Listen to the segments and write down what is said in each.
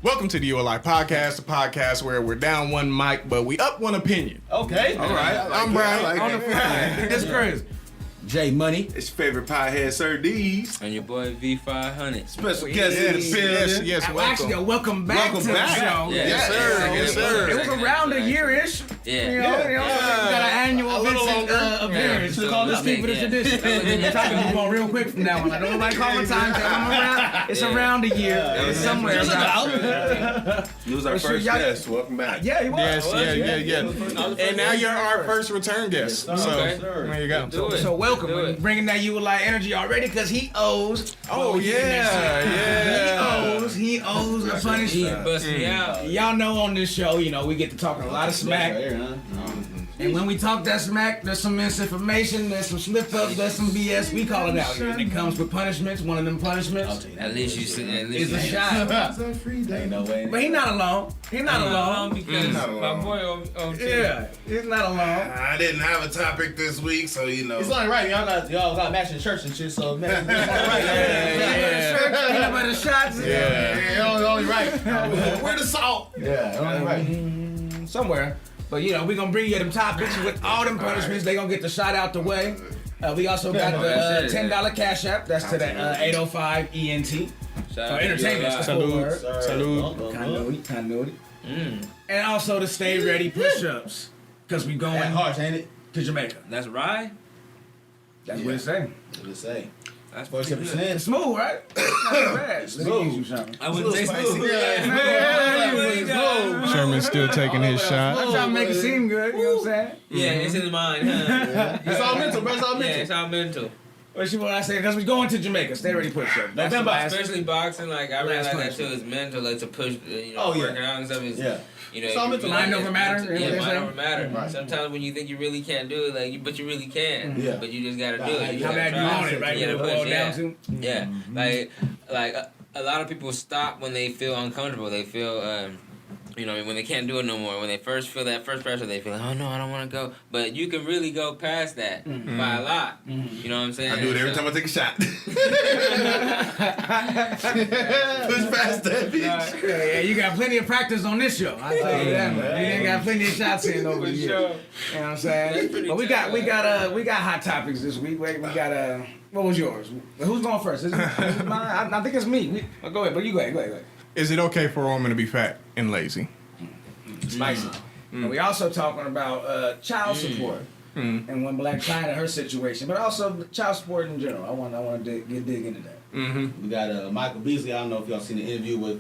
Welcome to the ULI Podcast, a podcast where we're down one mic, but we up one opinion. Okay. All right. I'm Brian. On the phone. It's crazy. J Money. It's your favorite piehead, Sir D's. And your boy V500. Special guest in the building. Yes, welcome. Actually, welcome back to the show. Yeah. Yes, sir. It was around a year-ish. Yeah. You know, we got an annual Vincent appearance. Let's keep it a tradition. We're trying to move on real quick from now on. I don't nobody call the time. It's around a year. It's somewhere. He was our first guest. Welcome back. Yeah, he was. Yes. And now you're our first return guest. So there you go. So welcome. We're bringing that ULI energy already because he owes. Oh, yeah. He owes a punishment. Bust me out. Y'all know on this show, you know, we get to talking a lot of smack. And when we talk that smack, there's some misinformation, there's some slip-ups, there's some BS. We call it out here. And it comes with punishments. One of them punishments At least you is a shot. Ain't no way. But he's not alone. He's not alone. Because my boy on Yeah, he's not alone. I didn't have a topic this week, so you know. It's only right. Y'all got matching shirts and shit, so man. But the shots. Yeah, only right. Where the salt? Yeah, only right. Somewhere. But you know, we're gonna bring you them topics with all them punishments. They gonna get the shot out the way. We also got the $10 cash app. That's to the 805 ENT. For entertainment. Salud. Continuity. And also the stay ready push-ups. Because we going Harsh, ain't it? to Jamaica. That's right. That's what it's saying. What it say? That's 47%. It's smooth, right? Not bad. Smooth. I wouldn't say smooth. Sherman's still taking his shot. I'm trying to make it seem good, you know what I'm saying? Yeah, it's in the mind, huh? It's all mental, bro. It's all Yeah, mental. it's all mental. What I say? Because we're going to Jamaica. Stay ready push-up. That's the last. Especially boxing, like I realize that question. too is mental, like to push, Oh, yeah. working out and stuff is, you know, It's all mental. Mind over matter, Yeah, what they mind say? over matter. Right. Sometimes when you think you really can't do it, but you really can. Yeah. But you just gotta do it. You How gotta bad you try. want it, right? You You gotta boil push, down to? Yeah, like a lot of people stop when they feel uncomfortable. They feel, you know, when they can't do it no more. When they first feel that first pressure, they feel like, oh no, I don't want to go. But you can really go past that by a lot. You know what I'm saying? I do it every time I take a shot. Push past that bitch. Yeah, you got plenty of practice on this show. I tell you that, man. You ain't got plenty of shots in over the years. You know what I'm saying? But we got hot topics this week. We got what was yours? Who's going first? Is it mine? I think it's me. Go ahead, but you go ahead. Is it okay for a woman to be fat and lazy? Spicy. And we also talking about child support and when Blac Chyna, her situation, but also child support in general. I want to dig into that. We got Michael Beasley. I don't know if y'all seen the interview with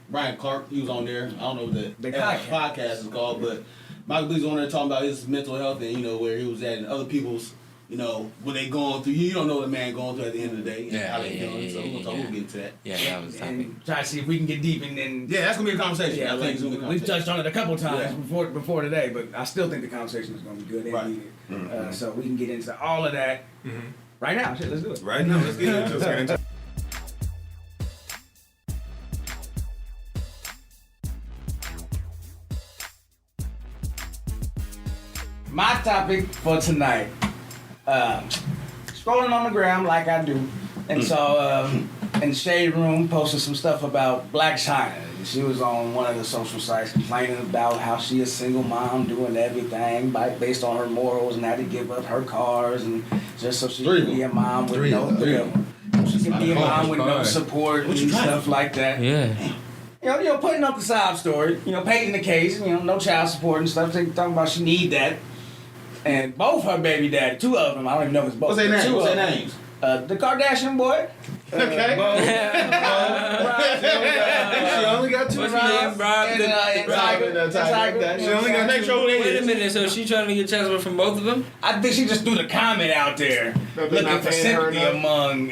Brian Clark. He was on there. I don't know what the podcast is called, but Michael Beasley on there talking about his mental health and, you know, where he was at and other people's, you know, what they going through. You don't know what the man going through at the end of the day. And how they feeling. So we'll get to that. Yeah, that was topic. And try to see if we can get deep and then. Yeah, that's gonna be a conversation. Yeah, I think we've touched on it a couple times before today, but I still think the conversation is going to be good and needed. So we can get into all of that right now. Shit, let's do it. Right now, let's get into it. My topic for tonight, scrolling on the gram like I do, and so in the shade room posted some stuff about Blac Chyna. She was on one of the social sites complaining about how she a single mom doing everything based on her morals and had to give up her cars and just so she can be a mom with she can be a mom with no support and stuff like that. Yeah. You know, putting up the sob story, you know, painting the case, you know, no child support and stuff. They talking about she need that. And both her baby daddy, two of them, I don't even know if it's both. What's their names? What's their names? The Kardashian boy. Okay. She only got two. And Tiger. She only got two. Wait a minute, so she trying to get child support from both of them? I think she just threw the comment out there looking for sympathy among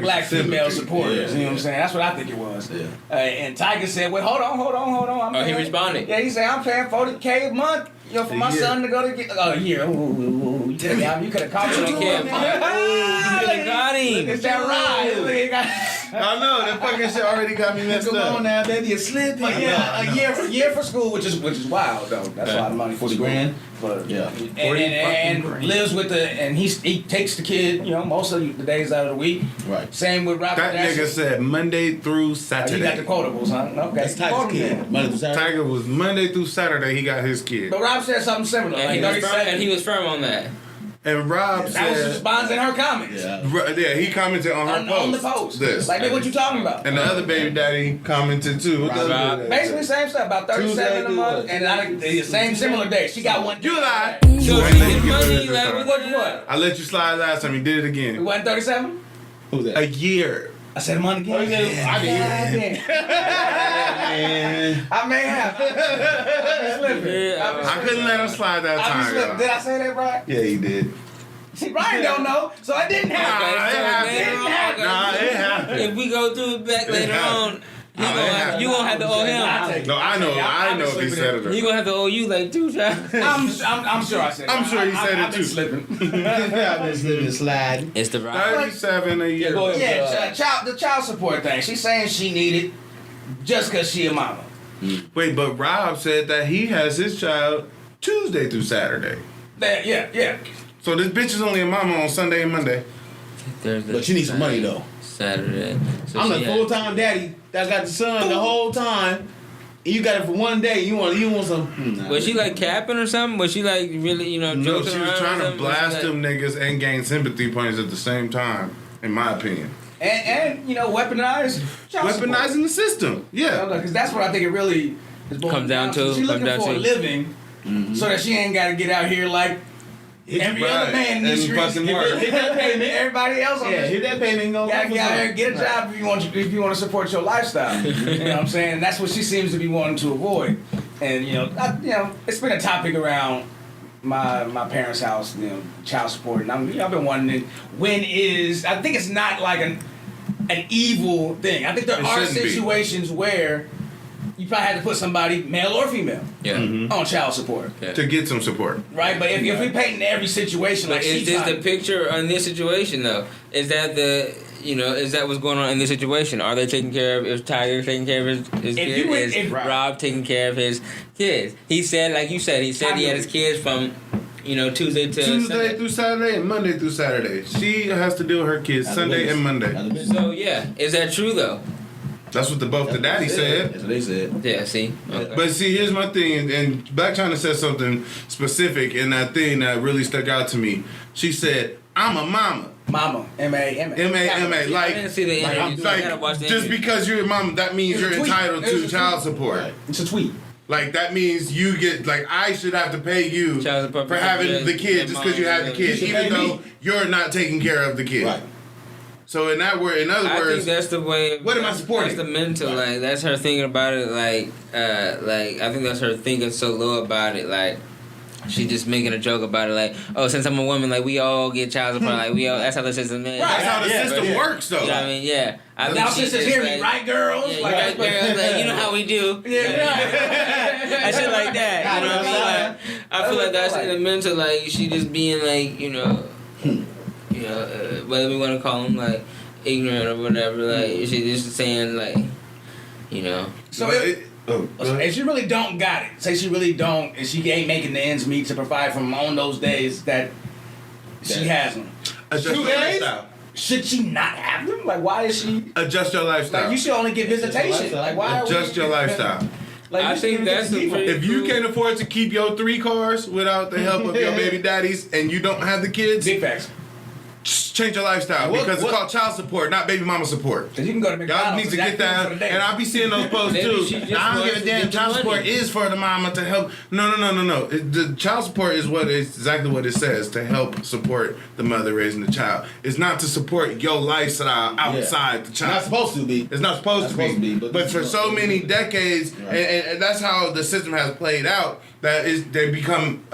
black female supporters. You know what I'm saying? That's what I think it was. And Tiger said, "Wait, hold on." He responded. Yeah, he said, "I'm paying $40K a month, you know, for my son to go to get a year." You could have called him. You could have got him. Is that right? I know that fucking shit already got me messed Come up. on now, baby, you're slipping. But yeah, a year for school, which is wild though. That's a lot of money for 40 school. grand? But Yeah. and lives with and he takes the kid, most of the days out of the week. Right. Same with Robert. That nigga said Monday through Saturday. You got the quotables, huh? Okay. That's Tiger's kid. Monday through Saturday. Tiger was Monday through Saturday. He got his kid. But Rob said something similar. And he was firm on that. And Rob That was his said, response in her comments. yeah, he commented on her post. On the post. This. Like, what you talking about? And the other baby daddy commented too. What the other Rob. baby daddy Basically, say? same stuff. About 37 a month, and the same similar day. She got one. You lied. So I she let get you get money, rid of like, this What? I let you slide last time. You did it It again. wasn't 37? Who's that? A year. I said him on again. I did. I may have. I be slipping. Yeah, I couldn't let him slide that I be time. slipping. Did y'all. I say that right? Yeah, he did. See, Brian don't know, so I didn't have Nah, to. it happened. Nah, it happened. If we go through it back later on, Nah, it happened. you gonna have to owe him. No, I know if he said it or He not. gonna have to owe you like 2 times. I'm sure I said it. I'm sure he said it I've been too. slipping. I've been slipping and sliding. It's the ride. 37 a year. go ahead. Yeah, the child support thing. She's saying she needed just because she a mama. Wait, but Rob said that he has his child Tuesday through Saturday. Yeah. So this bitch is only a mama on Sunday and Monday. Thursday, But you need some money, though. Saturday. So I'm she the had- full-time daddy that got the son the whole time. And you got it for one day. You want some? Nah. Was she like capping or something? Was she like really, joking No, she was around trying or to something? blast Was she, them niggas and gain sympathy points at the same time, in my opinion. And weaponize child support. Weaponizing the system. Yeah. Because that's what I think it really is boiling Comes down to- She's comes looking down for a to- living so that she ain't got to get out here like every other Right. man in these And streets. fucking work. Hit that payment. Everybody else on Yeah, this. hit that payment. Go Gotta get out here, get a job if you want to support your lifestyle. You know what I'm saying? And that's what she seems to be wanting to avoid. And it's been a topic around my parents' house, child support. And I've been wondering I think it's not like an evil thing. I think there It are shouldn't be. situations where you probably have to put somebody, male or female, Yeah. on child support, Yeah. To get some support. right? But if we painting every situation But like is she's this the trying- picture on this situation though? Is that is that what's going on in this situation? Are they taking care of? Is Tiger taking care of his If kids? you would- Is if- Rob taking care of his kids? He said, like you said, he had his kids from Tuesday to Tuesday Sunday. through Saturday and Monday through Saturday. She has to deal with her kids Sunday and Monday. So yeah, is that true though? That's what the daddy said. That's what they said. Yeah. See. Okay. But see, here's my thing, and Blac Chyna said something specific in that thing that really stuck out to me. She said, "I'm a mama." Mama, M-A-M-A. M-A-M-A. I didn't see the interview. So I gotta watch the just interview. because you're a mama, that means It's you're a tweet. entitled It's to a child tweet. support. Right. It's a tweet. Like that means you get I should have to pay you Child support for for having your- the kid your just because you mom, had the yeah. kid, You should even pay though me. you're not taking care of the kid. Right. So in other I think words, that's the way. What am I supporting? That's the mental. Right. Like that's her thinking about it. I think that's her thinking so low about it. Like she just making a joke about it. Like, oh, since I'm a woman, like we all get child support. Like we all. That's how the system is. that's how the Yeah, system yeah. works, though. You know what I mean? Yeah. I Now think she's sisters just hear me, like, right, girls? Yeah, Like, right, girls. Like, you know how we do. Yeah, I shit like that. You know what I mean? Like, I feel like that's in the mental. Like she just being like, whether we want to call them like ignorant or whatever. Like she just saying like, So But if, go ahead. if she really don't got it, say she really don't, and she ain't making the ends meet to provide from on those days that she has them, Adjust your days? lifestyle. should she not have them? Like, why is she? Adjust your lifestyle. Like, you should only give visitation. Like, why? are we- Adjust your lifestyle. Like, I you think should that's give the people- pretty- If you can't afford to keep your 3 cars without the help of your baby daddies and you don't have the kids, big facts. change your lifestyle because it's called child support, not baby mama support. Because you can go to McDonald's. Y'all need to and get for that. the day. And I be seeing those posts Maybe too. she just I don't wants give a to damn. get the Child support money. is for the mama to help. No. The child support is exactly what it says, to help support the mother raising the child. It's not to support your lifestyle outside the child. Not supposed to be. It's not supposed to be. But for so many decades, Right. and that's how the system has played out, they become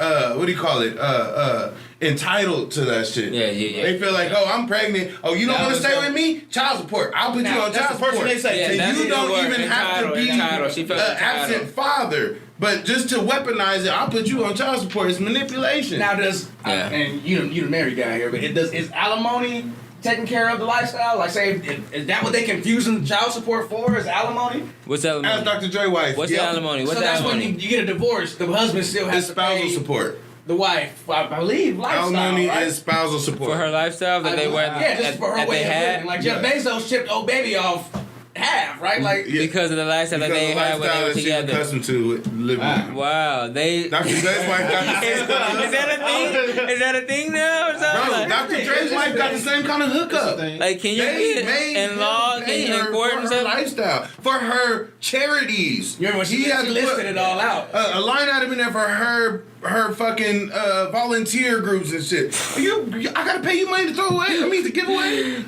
entitled to that shit. Yeah. They feel like, oh, I'm pregnant. Oh, you don't Now want to it's stay with me? Child support. I'll put you Now, on that's child the first support. thing they say. Yeah, And that's you the don't word, even have to be entitled. She felt absent entitled. father. But just to weaponize it, I'll put you on child support. It's manipulation. Now, Yeah. and you the married guy here, but is alimony taking care of the lifestyle? Like, say, is that what they confusing child support for? Is alimony? What's alimony? As Dr. Dre wife. What's the alimony? What's So the that's alimony? when you get a divorce. The husband still has It's to spousal pay support. the wife, I believe, lifestyle, Alimony right? is spousal support. For her lifestyle that they were Yeah, just for her way of living. Like Jeff Bezos chipped old baby off half, right? Like because of the lifestyle that they had when they were together. Accustomed to living. Wow, they. Dr. Dre's wife got the same. Is that a thing? Is that a thing now? Or something? Bro, Like, Dr. Dre's wife got the same kind of hookup. like, can you get in law? Can you in court and for her stuff? lifestyle, for her charities. you remember when she had to listed put it all out. a line item in there for her fucking volunteer groups and shit. I gotta pay you money to throw away. I mean to give away.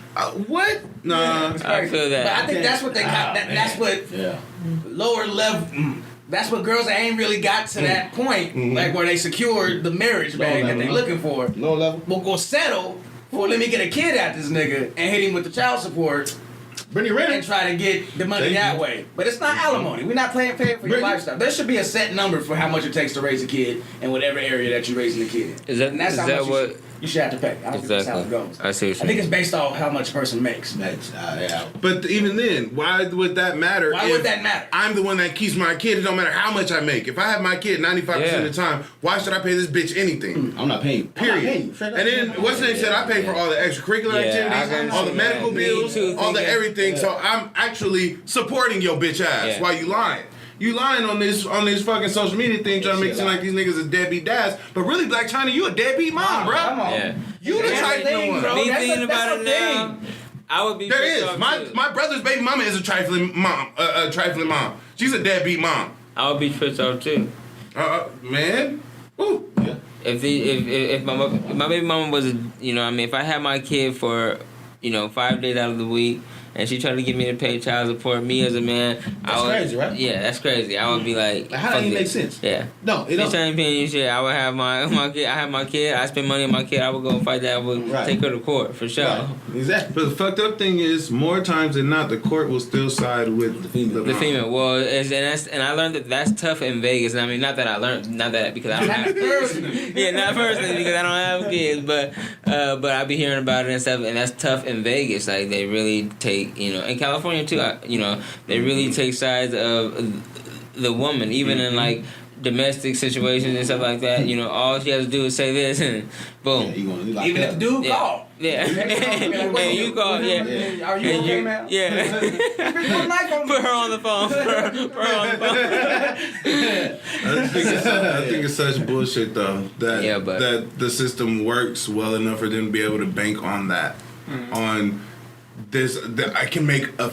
What? Nah. I feel that. But I think that's what they got. That's what lower level. That's what girls that ain't really got to that point, like where they secured the marriage bag that they looking for. Low level. Will go settle for let me get a kid out this nigga and hit him with the child support Brittany Renner. and try to get the money that way. But it's not alimony. We're not paying for your Brittany. lifestyle. There should be a set number for how much it takes to raise a kid in whatever area that you're raising the kid in. Is that- And that's is how that much what- you should have to pay. I don't think that's how it Exactly. goes. I see what you I think it's based off how much a person makes. Yeah. But even then, why would that matter? Why if would that matter? I'm the one that keeps my kid. It don't matter how much I make. If I have my kid 95% of the time, why should I pay this bitch anything? I'm not paying. Period. And then what's the name said? I pay for all the extracurricular Yeah, I activities, can all the see medical that. Me bills, too, all the thinking- everything. So I'm actually supporting your bitch ass Yeah. while you lying. You lying on this fucking social media thing, trying to make it seem like these niggas is deadbeat dads, but really, Blac Chyna, you a deadbeat mom, bro. Come on. Yeah. You the That's type the thing, one. bro. Me That's thinking a- about that's it a now, thing. I would be. There pissed is. off, My too. my brother's baby mama is a trifling mom. Trifling mom. She's a deadbeat mom. I would be pissed off too. Man. Ooh. Yeah. If my baby mama was, if I had my kid for, 5 days out of the week, and she tried to get me to pay child support, me as a man, That's crazy, right? Yeah, that's crazy. I would be like, How that fuck even it. make sense? Yeah. No, it She don't. trying to pay you shit. I would have my kid. I have my kid. I spend money on my kid. I would go and fight that. I would Right. take her to court for sure. Right. Exactly. But the fucked up thing is, more times than not, the court will still side with the female. The female. Well, and I learned that that's tough in Vegas. And I mean, not that because I don't have yeah, not personally because I don't have kids, but I be hearing about it and stuff, and that's tough in Vegas. Like they really take, in California too. They really take sides of the woman, even in like domestic situations and stuff like that. All she has to do is say this, and boom. Yeah, you gonna be like Even if the dude Yeah. called. Yeah. And you call, yeah. Are you And okay, man? Yeah. Put her on the phone. Put her on the phone. I think it's such bullshit though that Yeah, but- that the system works well enough for them to be able to bank on that, on this. That I can make a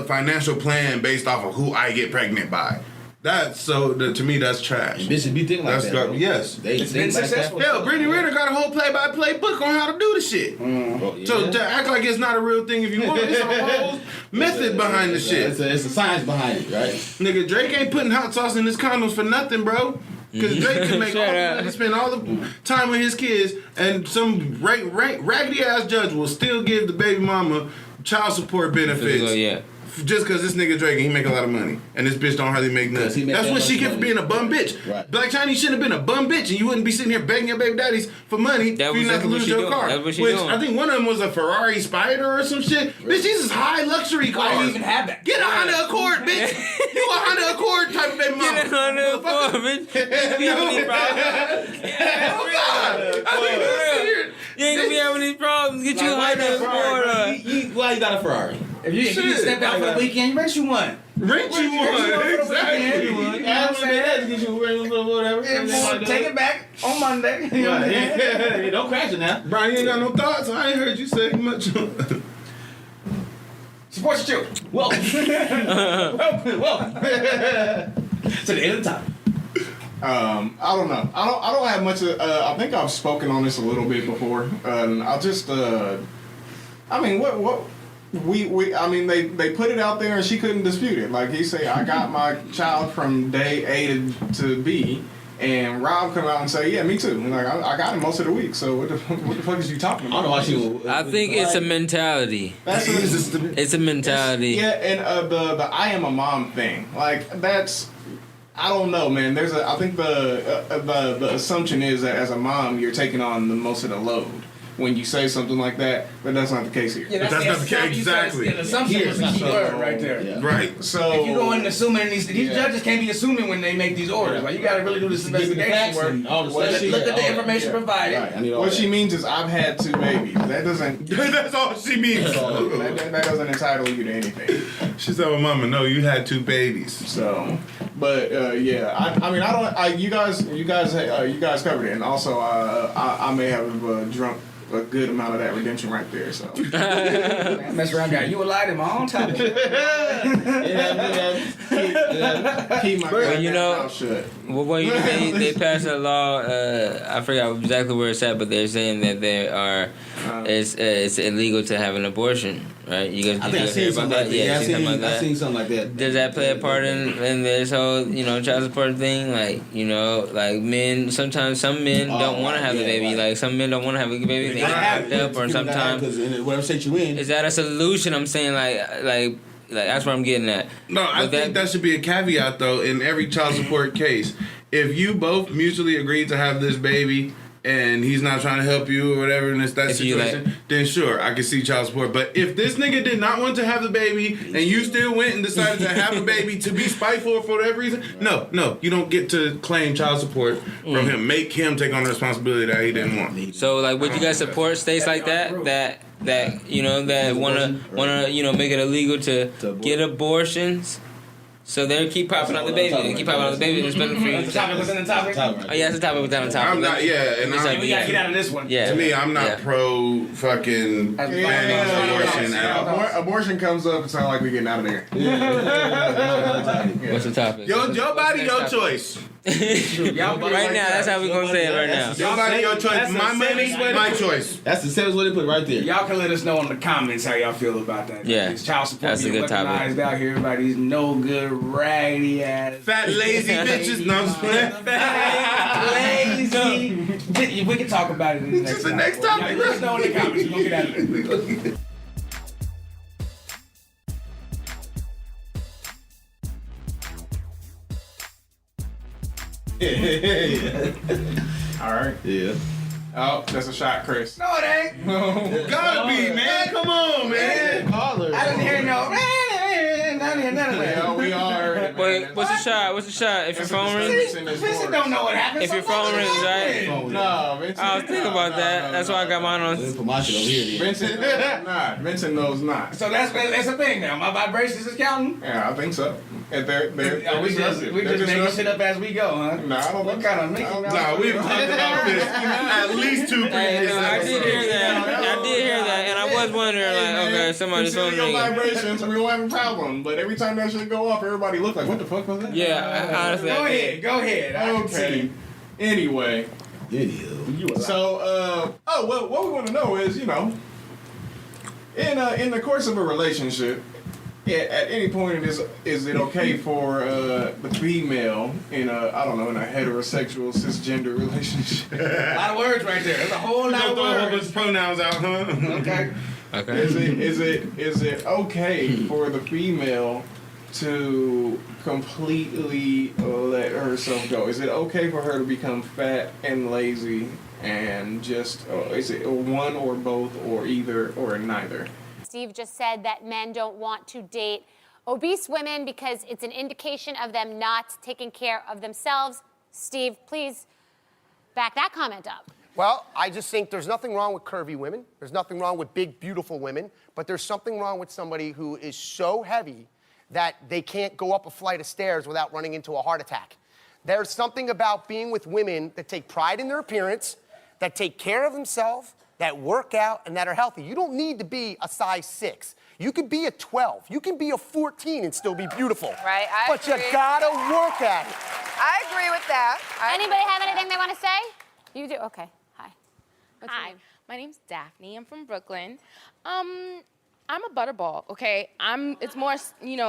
financial plan based off of who I get pregnant by. That's to me that's trash. Bitches be thinking like That's that. gar- bro. yes. They It's think been like successful. that. Hell, Brittany Renner got a whole play-by-play book on how to do the shit. Bro, yeah. So to act like it's not a real thing if you want, it's a whole method behind the shit. It's a science behind it, right? Nigga, Drake ain't putting hot sauce in his condoms for nothing, bro. Because Drake can make Shut up. he spend all the time with his kids, and some raggedy ass judge will still give the baby mama child support benefits. Yeah. Just because this nigga Drake and he make a lot of money, and this bitch don't hardly make nothing. he make That's that what she much get for money. being a bum bitch. Right. Blac Chyna shouldn't have been a bum bitch, and you wouldn't be sitting here begging your baby daddies for money That for you was not to exactly what lose she your doing. car. That's what she Which doing. I think one of them was a Ferrari Spider or some shit. Bitch, these is high luxury cars. Why do you even have that? Get a Honda Accord, bitch. You a Honda Accord type of baby mama. Get it on the floor, bitch. You ain't gonna be Oh God! I think that's weird. You ain't gonna be having these problems. Get you a Honda Accord. Why you got a Ferrari? If you Shit. step out for the weekend, you rent you one. Rent you one, exactly. You know what I'm saying? Get you whatever. Take it back on Monday. You know what I'm saying? Don't crash it now. Brian, you ain't got no thoughts. I ain't heard you say much. Support your children. Welcome. Welcome. To the end of the time. I don't know. I don't have much. I think I've spoken on this a little bit before. I'll just. I mean, what we. I mean, they put it out there and she couldn't dispute it. Like he said, I got my child from day A to B. And Rob come out and say, "Yeah, me too." And like I got him most of the week. So what the fuck is you talking I about? don't know why she would. I think it's a mentality. That's It's a mentality. Yeah, and the I am a mom thing. Like that's. I don't know, man. I think the assumption is that as a mom, you're taking on the most of the load. when you say something like that, but that's not the case here. Yeah, But that's not the case. Exactly. Yeah, the assumption was the key word right there. Yeah. Right. So If you go in assuming these judges can't be assuming when they make these orders. Like you got to really do this investigation work. All the Look stuff. at the information provided. Right, I need all what that. she means is I've had 2 babies. That doesn't That's all she means. that doesn't entitle you to anything. She said, "Well, Mama, no, you had 2 babies." So, but yeah, I mean, you guys covered it, and also I may have drunk a good amount of that redemption right there. So, Mess around, got you a light in my own topic. keep my mouth shut. Well, they passed a law. I forgot exactly where it's at, but they're saying that it's illegal to have an abortion, right? You guys, I think I seen something like that. Yeah, I seen something like that. Does that play a part in this whole child support thing? Like like men. Sometimes some men don't want to have the baby. Right. Like some men don't want to have a baby. They act up, or sometimes because whatever state you in. is that a solution? I'm saying like that's what I'm getting at. No, I think that should be a caveat though in every child support case. If you both mutually agree to have this baby and he's not trying to help you or whatever in that situation, then sure, I can see child support. But if this nigga did not want to have the baby and you still went and decided to have a baby to be spiteful or for whatever reason, no, you don't get to claim child support from him. Make him take on the responsibility that he didn't want. So like, would you guys support states like that that wanna make it illegal to get abortions? So they keep popping out the baby. They keep popping out the baby. There's better for you. The topic within the topic. Oh yeah, it's a topic within the topic. I'm not. Yeah, and We gotta get out of this one. Yeah. to me, I'm not pro fucking ban on abortion at all. Abortion comes up, it sounds like we're getting out of there. What's the topic? Your body, your choice. Right now, that's how we're gonna say it right now. Your body, your choice. My money, my choice. That's the safest way to put it right there. Y'all can let us know in the comments how y'all feel about that. Yeah. It's child support That's a being good topic. weaponized out here. Everybody's no good, raggedy ass. Fat lazy bitches. No, I'm just playing. Lazy. We can talk about it in the next the next topic. topic. Let us know in the comments. We're gonna get out of this. All right. Yeah. Oh, that's a shot, Chris. No, it ain't. Gotta be, man. Come on, man. Caller. I didn't hear no. I didn't hear none of that. Yeah, we are. Wait, what's the shot? What's the shot? If your phone rings, Vincent don't know what happened. if your phone rings, right? No, Vincent. I was thinking about that. That's why I got mine on. Put my shit over here. Vincent knows not. Vincent knows not. So that's a thing now. My vibrations is counting. Yeah, I think so. And they're We just making shit up as we go, huh? No, I don't What think kind of Mickey so. Mouse? Nah, we've talked about this at least 2 Hey, previous no, I did hear that, and I was wondering, like, okay, somebody's phone Consider your ringing. vibrations, we don't have a problem. But every time that shit go off, everybody look like, what the fuck was that? Yeah, honestly, Go ahead. I can Okay. see. Anyway, Anywho. so what we want to know is, in the course of a relationship, at any point is it okay for the female in a heterosexual cisgender relationship? A lot of words right there. There's a whole lot of words. Pronouns out, huh? Okay. okay. Is it okay for the female to completely let herself go? Is it okay for her to become fat and lazy and just is it one or both or either or neither? Steve just said that men don't want to date obese women because it's an indication of them not taking care of themselves. Steve, please back that comment up. Well, I just think there's nothing wrong with curvy women. There's nothing wrong with big, beautiful women. But there's something wrong with somebody who is so heavy that they can't go up a flight of stairs without running into a heart attack. There's something about being with women that take pride in their appearance, that take care of themselves, that work out, and that are healthy. You don't need to be a size 6. You can be a 12. You can be a 14 and still be beautiful. Right, But you gotta work at it. I agree with that. Anybody have anything they want to say? You do? Okay. Hi. What's your Hi, name? my name's Daphne. I'm from Brooklyn. I'm a butterball, okay? It's more,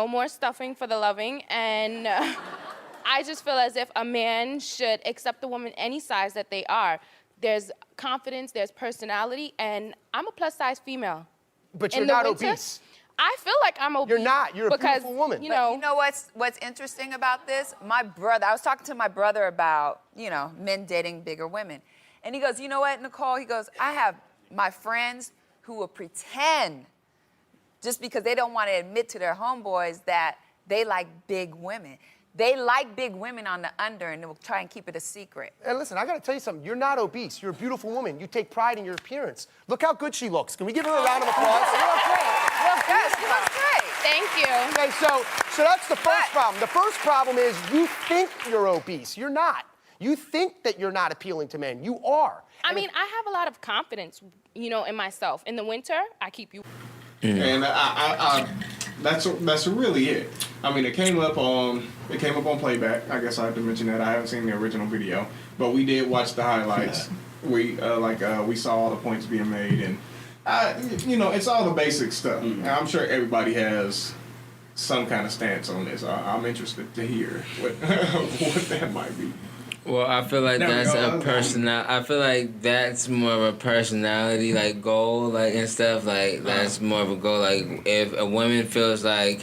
more stuffing for the loving, and I just feel as if a man should accept the woman any size that they are. There's confidence, there's personality, and I'm a plus-size female. But you're In the not winter, obese. I feel like I'm obese. You're not. You're a because, beautiful woman. You But know, you know what's interesting about this? My brother, I was talking to my brother about, men dating bigger women. And he goes, you know what, Nicole? He goes, I have my friends who will pretend just because they don't want to admit to their homeboys that they like big women. They like big women on the under, and they'll try and keep it a secret. And listen, I gotta tell you something. You're not obese. You're a beautiful woman. You take pride in your appearance. Look how good she looks. Can we give her a round of applause? You look great. Yes, you look great. Thank you. Okay, so that's the first problem. The first problem is you think you're obese. You're not. You think that you're not appealing to men. You are. I mean, I have a lot of confidence, in myself. In the winter, I keep you. And that's really it. I mean, it came up on playback. I guess I have to mention that I haven't seen the original video, but we did watch the highlights. We saw all the points being made, and it's all the basic stuff. And I'm sure everybody has some kind of stance on this. I'm interested to hear what that might be. Well, I feel like that's a I feel like that's more of a personality, like, goal, like, and stuff. Like, that's more of a goal. Like, if a woman feels like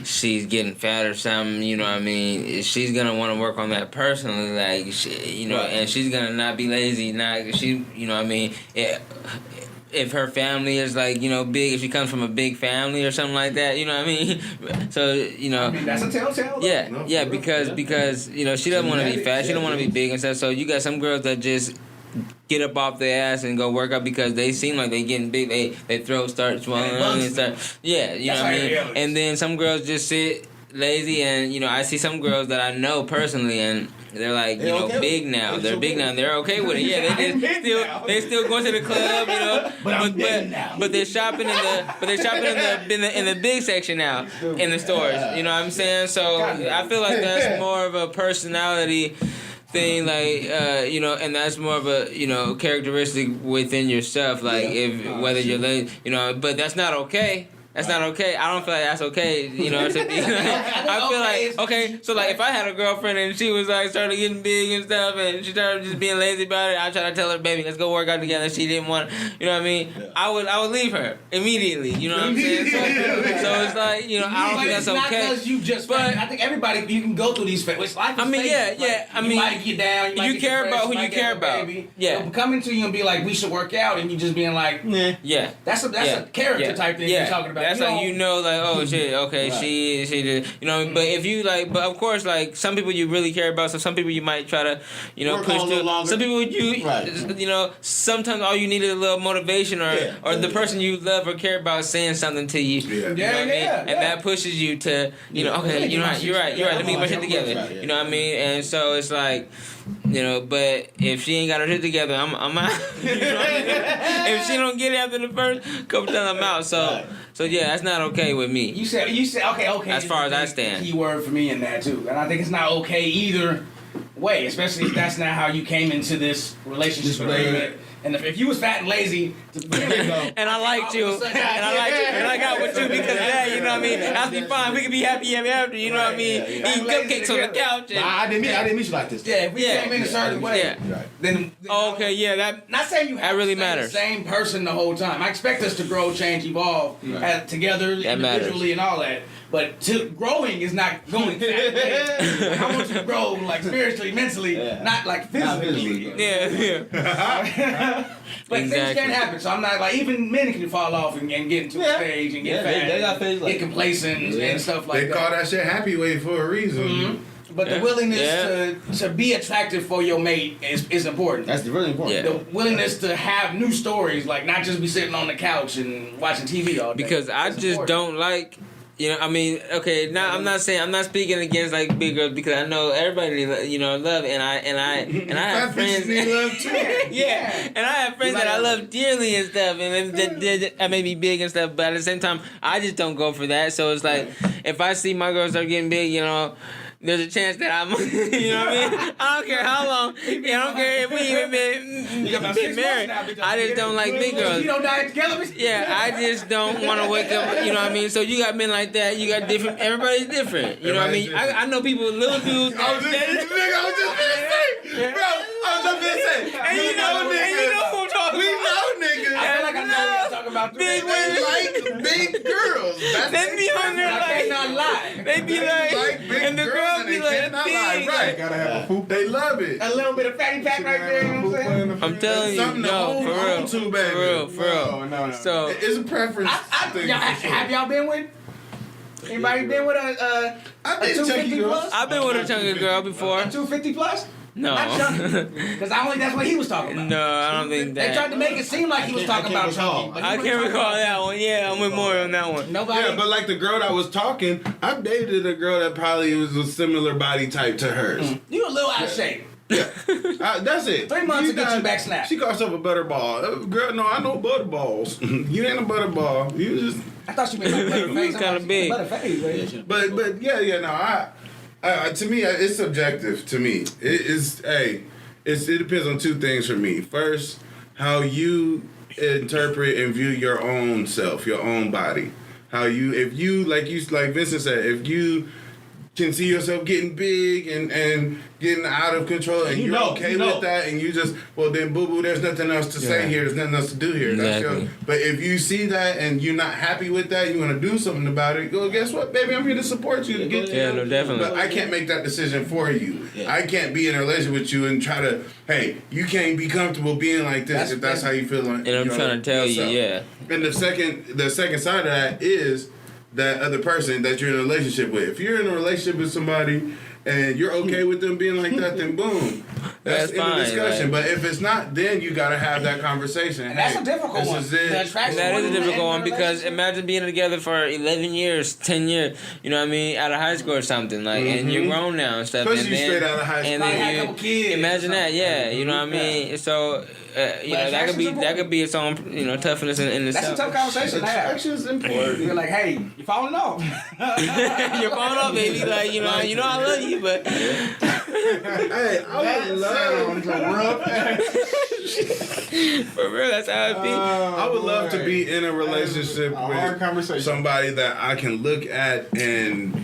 she's getting fat or something, you know what I mean, she's gonna want to work on that personally, like, and she's gonna not be lazy, you know what I mean. If her family is like, big, if she comes from a big family or something like that, you know what I mean? So, I mean, that's a telltale. Yeah, because she doesn't want to be fat, she don't want to be big and stuff. So you got some girls that just get up off their ass and go work out because they seem like they getting big. They throat start swelling and stuff. Yeah, you know what I mean? And then some girls just sit lazy, and I see some girls that I know personally, and they're like, big now. They're big now. They're okay with it. Yeah, they still going to the club, but they're shopping in the big section now in the stores. You know what I'm saying? So I feel like that's more of a personality thing, like and that's more of a characteristic within yourself. Like whether you're lazy, but that's not okay. That's not okay. I don't feel like that's okay, to be. I feel like, okay, so like if I had a girlfriend and she was like started getting big and stuff and she started just being lazy about it, I try to tell her, baby, let's go work out together. She didn't want, you know what I mean? Yeah. I would leave her immediately, you know what I'm saying? So it's like, I don't think that's okay. It's not because you just, but I think everybody, you can go through these phases. Life is you might get down, you care about who you care about. Yeah. They'll come into you and be like, we should work out, and you just being like, nah. Yeah. That's a character type thing you're talking about. That's like, like, oh shit, okay, right. she did, but if you like, but of course, like, some people you really care about, so some people you might try to, work push through. Some people sometimes all you need is a little motivation or the person you love or care about saying something to you. And that pushes you to, okay, you're right, let me get my shit together. You know what I mean? And so it's like, but if she ain't got her shit together, I'm out. If she don't get it after the first couple times, I'm out. So yeah, that's not okay with me. You said okay. As far as I stand, key word for me in that too, and I think it's not okay either way, especially if that's not how you came into this relationship. And if you was fat and lazy, and I liked you, and I got with you because of that, you know what I mean? I'll be fine. We can be happy ever after, you know what I mean? Eating cupcakes on the couch. I didn't meet you like this. Yeah, if we came in a certain way, then that not saying you have that really to stay matters. The same person the whole time. I expect us to grow, change, evolve together, that individually, and all that. But growing is not going fast. I want you to grow like spiritually, mentally, not like physically. But things can happen. So I'm not like, even men can fall off and get into a stage and get fat, get complacent and stuff like that. They call that shit happy weight for a reason. Mm-hmm. But the willingness to be attractive for your mate is important. That's really important. The willingness to have new stories, like not just be sitting on the couch and watching TV all day. Because I just don't like. I mean, okay. Now I'm not speaking against like big girls because I know everybody, love, and I have friends. Love too. And I have friends that I love dearly and stuff, and that may be big and stuff. But at the same time, I just don't go for that. So it's like if I see my girls start getting big, there's a chance that I'm, you know what I mean? I don't care how long. I don't care if we even been married. I just don't like big girls. You don't die together? Yeah, I just don't want to wake up, you know what I mean? So you got men like that. You got different. Everybody's different. You know what I mean? I know people, little dudes. I was just gonna say. And you know who I'm talking about. We know niggas. I feel like I know what you're talking about. about big women. Like big girls. They be on there I like, cannot lie. they be like, big and the girls girl and be they like, cannot big. lie. Right. Gotta have a poop. They love it. A little bit of fatty pack right there, you know what I'm saying? I'm telling you, Something to no, hold for on real, to, baby. for real, for real. No. So It's a preference thing. Y'all, for sure. have y'all been with? Anybody been with a I think 250 chunky girls. plus? I've been with a chunky girl before. 250 plus? No, Not chunky. Because I don't think that's what he was talking about. no, I don't think They tried that. to make it seem like he was talking about chunky. but he I wasn't can't talking recall about that one. Yeah, I'm with more on that one. Nobody. Yeah, but like the girl that was talking, I've dated a girl that probably was a similar body type to hers. You a little out of shape. That's it. 3 months to get you back snapped. She calls herself a butterball. Girl, no, I know butterballs. You ain't a butterball. You just. I thought you meant like Butterface. was kinda big. Butterface, right? But yeah, no. To me, it's subjective. To me, it depends on two things for me. First, how you interpret and view your own self, your own body. If you like Vincent said, if you can see yourself getting big and getting out of control, and you're okay with that, and you just, well then boo boo, there's nothing else to say here, there's nothing else to do here. Exactly. But if you see that and you're not happy with that, you want to do something about it, go, guess what, baby, I'm here to support you to get you. Yeah, no, definitely. But I can't make that decision for you. Yeah. I can't be in a relationship with you and try to, hey, you can't be comfortable being like this if that's how you feel. And I'm trying to tell you, yeah. And the second side of that is that other person that you're in a relationship with. If you're in a relationship with somebody and you're okay with them being like that, then boom. That's fine, in the discussion. right? But if it's not, then you gotta have that conversation. And that's a difficult one. That is a difficult one because imagine being together for 11 years, 10 years, you know what I mean, out of high school or something, like, and you're grown now and stuff. Especially and then, straight out of high school. And then you, imagine that, yeah, you know what I mean? So, you know, that could be its own, you know, toughness in itself. That's a tough conversation to have. Attraction's important. You're like, hey, you're falling off. You're falling off, baby. Like, you know I love you, but. Hey, I would love For real, that's how it be. I would love to be in a relationship with somebody that I can look at and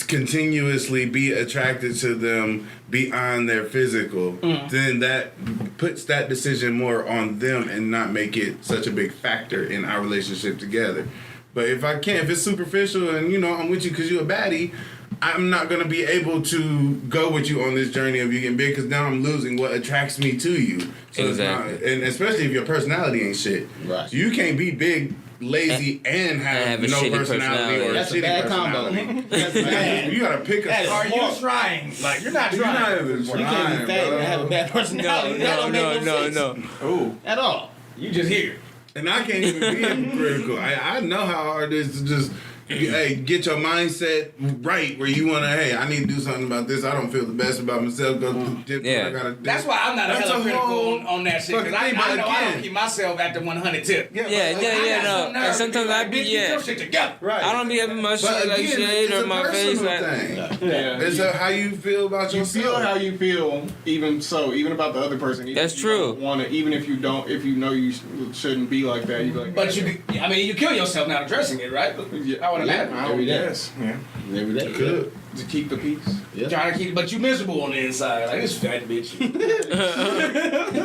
continuously be attracted to them beyond their physical. Then that puts that decision more on them and not make it such a big factor in our relationship together. But if it's superficial and, you know, I'm with you because you're a baddie, I'm not going to be able to go with you on this journey of you getting big because now I'm losing what attracts me to you. So exactly. It's not, and especially if your personality ain't shit. Right. You can't be big, lazy, and have a no shitty personality or a That's a shitty bad personality. You got to pick a Are you trying? Like, you're not trying. You're not even You can't be fat and have a bad personality. That don't make no sense Ooh. at all. You just here. And I can't even be hypocritical. I know how hard it is to just get your mindset right where you want to, hey, I need to do something about this. I don't feel the best about myself. Yeah. I gotta do. That's why I'm not That's hella a critical whole on that shit. Because I fucking know thing, but I again- don't keep myself at the 100 tip. Yeah, no. And sometimes I be, Get your yeah. shit together. Right. I don't be having my shit But like again, shade it's or a my face. personal Like, thing. Yeah. It's how you feel about You yourself. feel how you feel, even about the other person. Even That's if you true. don't wanna, even if you know you shouldn't be like that, you be like. But you kill yourself not addressing it, right? Yeah, I would imagine. Every day. Yes. Yeah. Every day. Good. To keep the peace. Yeah. Trying to keep, but you miserable on the inside. Like, this fat bitch.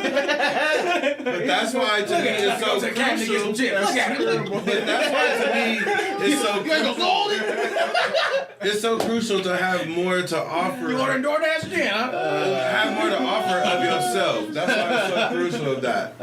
But that's why to me it's so crucial. Look at him. But that's why to me it's so crucial. It's so crucial to have more to offer. You ordering DoorDash again, huh? Have more to offer of yourself. That's why it's so crucial of that.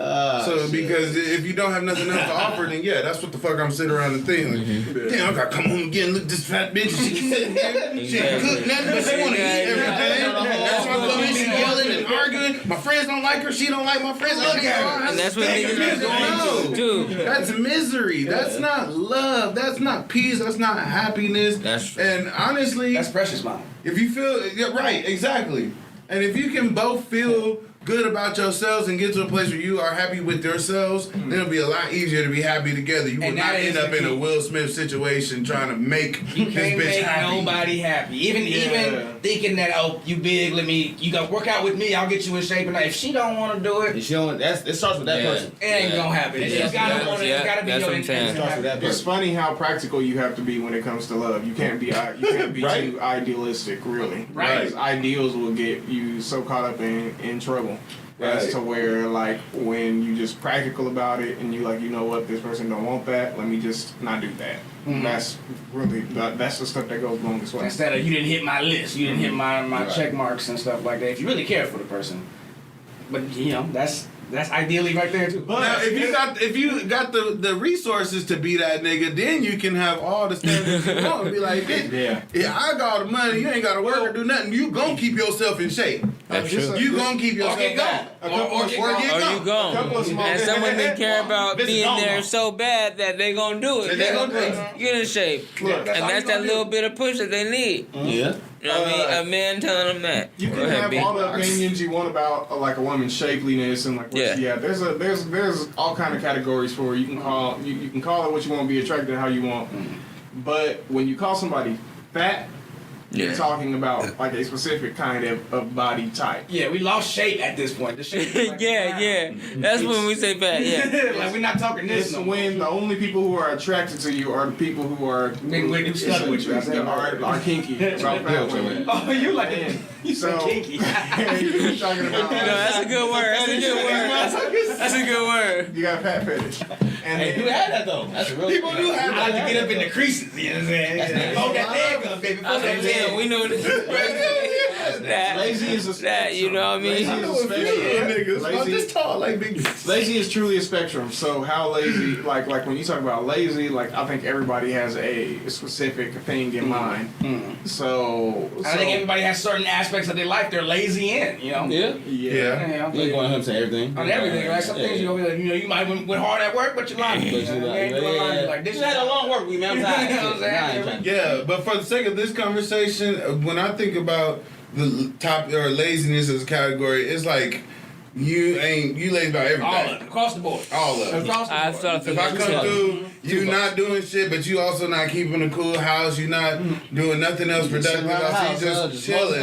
So because if you don't have nothing else to offer, then yeah, that's what the fuck I'm sitting around and thinking. Like, damn, I gotta come home again. Look at this fat bitch. She can sit here. She can cook nothing, but she wanna eat everything. That's why I'm she yelling and arguing. My friends don't like her. She don't like my friends. and that's what niggas be going through, too. That's misery. That's not love. That's not peace. That's not happiness. That's true. And honestly, That's precious, mama. if you feel right, exactly. And if you can both feel good about yourselves and get to a place where you are happy with yourselves, then it'll be a lot easier to be happy together. You will And not that end is up the in a key. Will Smith situation trying to make You this can't bitch make happy. nobody happy. Even thinking that, oh, you big, you gotta work out with me, I'll get you in shape. And if she don't want to do it, It starts with that person. it ain't gonna happen. Yeah. It's gotta want it. It's gotta be That's your what I'm saying. intent. It starts with that It's person. funny how practical you have to be when it comes to love. You can't be Right. too idealistic, really. Right. Because ideals will get you so caught up in trouble. as to where like when you just practical about it and you like, you know what, this person don't want that, let me just not do that. That's really that's the stuff that goes longest way. Instead of you didn't hit my list, you didn't hit my check marks and stuff like that. If you really care for the person, but you know that's ideally right there too. But now, if you got the resources to be that nigga, then you can have all the standards you want and be like, bitch, yeah, I got all the money, you ain't got to work or do nothing. You gon' keep yourself in shape. That's true. You gon' keep yourself down. Or you gone. And some women care about being there so bad that they gonna do it. They gonna get in shape. And that's that little bit of push that they need. Yeah. You know what I mean? A man telling them that. You can have all the opinions you want about like a woman's shapeliness and like what she had. There's all kind of categories for it. You can call you can call it what you want, be attracted to how you want. But when you call somebody fat, you're talking about like a specific kind of body type. Yeah, we lost shape at this point. The shape is like That's when we say fat. Yeah, like we're not talking this. It's when the only people who are attracted to you are the people who are stuck with you. Are kinky about fat women. Oh, you like it? You so kinky. You're talking about. That's a good word. That's a good word. That's a good word. You got a fat fetish. And Hey, you had that though. That's a real. People do have. I like to get up in the creases. You know what I'm saying? Hold that leg up, baby. Hold that leg. We know this. Lazy is a spectrum. You know what I mean? Lazy is truly a spectrum. So how lazy, like when you talk about lazy, like I think everybody has a specific thing in mind. So I think everybody has certain aspects of their life they're lazy in. You know? Yeah. Yeah. You ain't going to say everything. On everything, right? Some things you'll be like, you know, you might went hard at work, but you like it. This had a long work week, man. I'm tired. Yeah, but for the sake of this conversation, when I think about the top or laziness as a category, it's like you lazy about everything. All of it, across the board. All of it. Across the board. If I come through, you not doing shit, but you also not keeping a cool house. You not doing nothing else productive. I see you just chilling.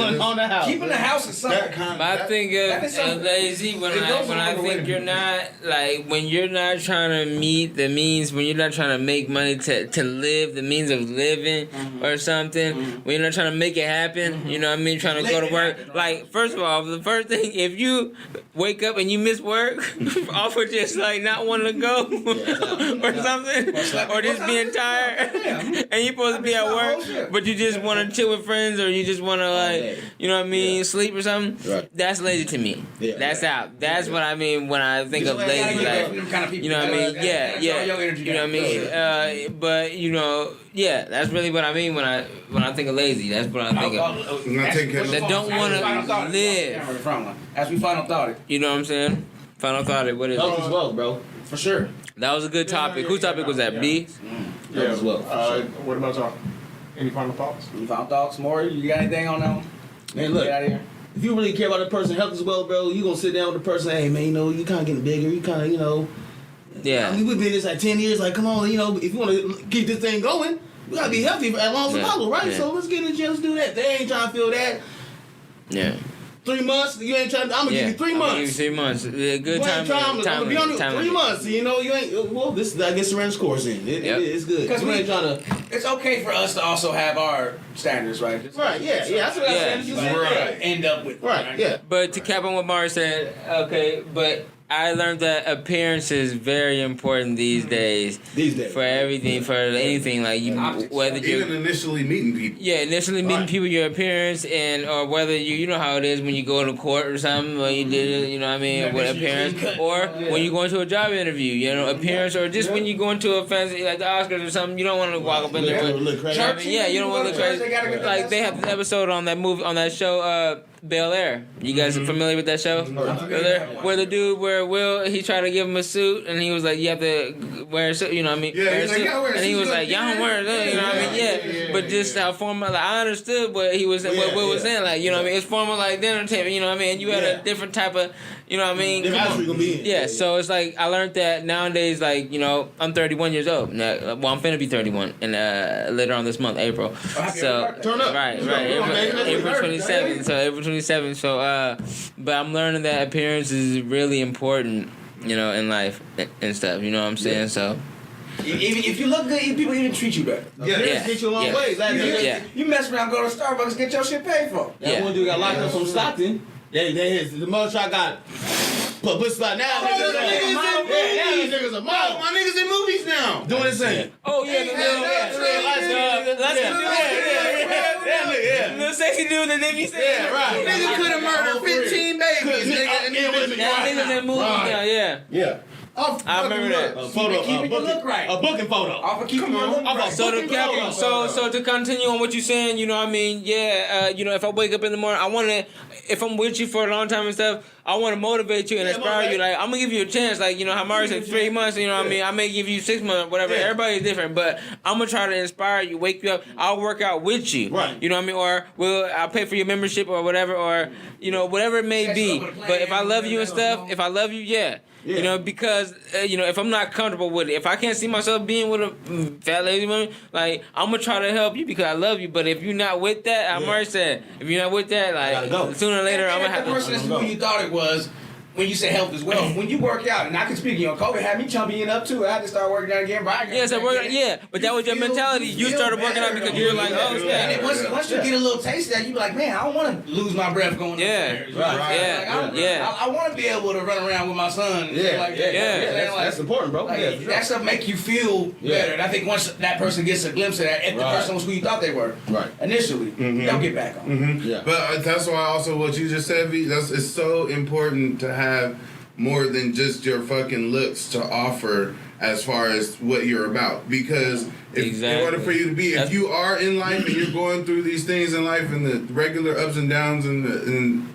Keeping the house is something. I think of lazy when I think you're not like when you're not trying to meet the means, when you're not trying to make money to live, the means of living or something. When you're not trying to make it happen, you know what I mean? Trying to go to work. Like first of all, the first thing, if you wake up and you miss work off of just like not wanting to go or something. Or just being tired, and you're supposed to be at work, but you just want to chill with friends, or you just want to like, you know what I mean, sleep or something. Right. That's lazy to me. Yeah. That's out. That's what I mean when I think of lazy. Like, you know what I mean? Yeah. You know what I mean? But you know, yeah, that's really what I mean when I think of lazy. That's what I think of. That don't want to live. As we final thought. You know what I'm saying? Final thought. What is it? Health as well, bro. For sure. That was a good topic. Whose topic was that? B? Yeah, as well. What about y'all? Any final thoughts? Any final thoughts? More? You got anything on that one? Man, look. Get out of here. If you really care about the person's health as well, bro, you gonna sit down with the person. Hey, man, you know, you kind of getting bigger. You kind of, you know. Yeah. I mean, we've been in this like 10 years. Like, come on, you know, if you want to keep this thing going, we gotta be healthy for as long as possible, right? Yeah. So let's get in the gym. Let's do that. They ain't trying to feel that. Yeah. 3 months, you ain't trying. I'm gonna give you 3 months. I'm gonna give you 3 months. A good time. I'm gonna be on you 3 months. You know, you ain't. Well, this is I guess Seren's course in. It's good because we ain't trying to. It's okay for us to also have our standards, right? Right. Yeah. That's what I said. End up with. Right. Yeah. But to cap on what Mari said, okay, but I learned that appearance is very important these days. For everything, for anything, like you, whether you even initially meeting people. Yeah, initially meeting people, your appearance, and or whether you know how it is when you go to court or something, or you did it, you know what I mean, with appearance, or when you go into a job interview, you know, appearance, or just when you go into a fancy like the Oscars or something, you don't want to walk up in there. You know what I mean? Yeah, you don't want to look crazy. Like they have an episode on that movie on that show. Bel Air. You guys are familiar with that show? Where the dude, where Will, he tried to give him a suit, and he was like, you have to wear a suit, you know what I mean? Yeah, and he was like, y'all don't wear it, you know what I mean? Yeah. But just how formal, like, I understood what he was, what Will was saying, like, you know what I mean? It's formal like the entertainment, you know what I mean? And you had a different type of, you know what I mean? Yeah, so it's like, I learned that nowadays, like, you know, I'm 31 years old. Now, well, I'm finna be 31, and later on this month, April. So, turn up. Right, April 27th, so April 27th, so, but I'm learning that appearance is really important, you know, in life and stuff, you know what I'm saying, so. Even if you look good, people even treat you better. Yeah. Get you a long way. Like, you mess around, go to Starbucks, get your shit paid for. That one dude got locked up from Stockton. The mugshot got publicity. Now niggas a model. My niggas in movies now. Doing his thing. Oh yeah, the sexy dude that they be saying. Yeah, right. Nigga could have murdered 15 babies. Niggas in movies now, yeah. Yeah. I remember that. A photo, Keeping your look right. a booking photo. Off of keeping your look right. So to continue on what you're saying, you know what I mean? Yeah, you know, if I wake up in the morning, I want to, if I'm with you for a long time and stuff, I want to motivate you and inspire you. Like, I'm going to give you a chance. Like, you know, how Mario said 3 months, you know what I mean? I may give you 6 months, whatever. Everybody's different, but I'm going to try to inspire you, wake you up. I'll work out with you. Right. You know what I mean? Or I'll pay for your membership or whatever, or, you know, whatever it may be. But if I love you and stuff, if I love you, yeah. You know, because, you know, if I'm not comfortable with it, if I can't see myself being with a fat lady woman, like, I'm going to try to help you because I love you. But if you're not with that, I'm already said, if you're not with that, like, sooner or later, I'm going to have to. The person is who you thought it was. When you say health as well, when you work out, and I can speak, you know, COVID had me chumping up too. I had to start working out again. But but that was your mentality. You started working out because you were like, oh, yeah. And then once you get a little taste of that, you be like, man, I don't want to lose my breath going upstairs. I want to be able to run around with my son. And shit like that. That's important, bro. Like, that stuff make you feel better. And I think once that person gets a glimpse of that, if the person was who you thought they were initially, they'll get back on. But that's why also what you just said, V, it's so important to have more than just your fucking looks to offer as far as what you're about, because in order for you to be, if you are in life and you're going through these things in life and the regular ups and downs and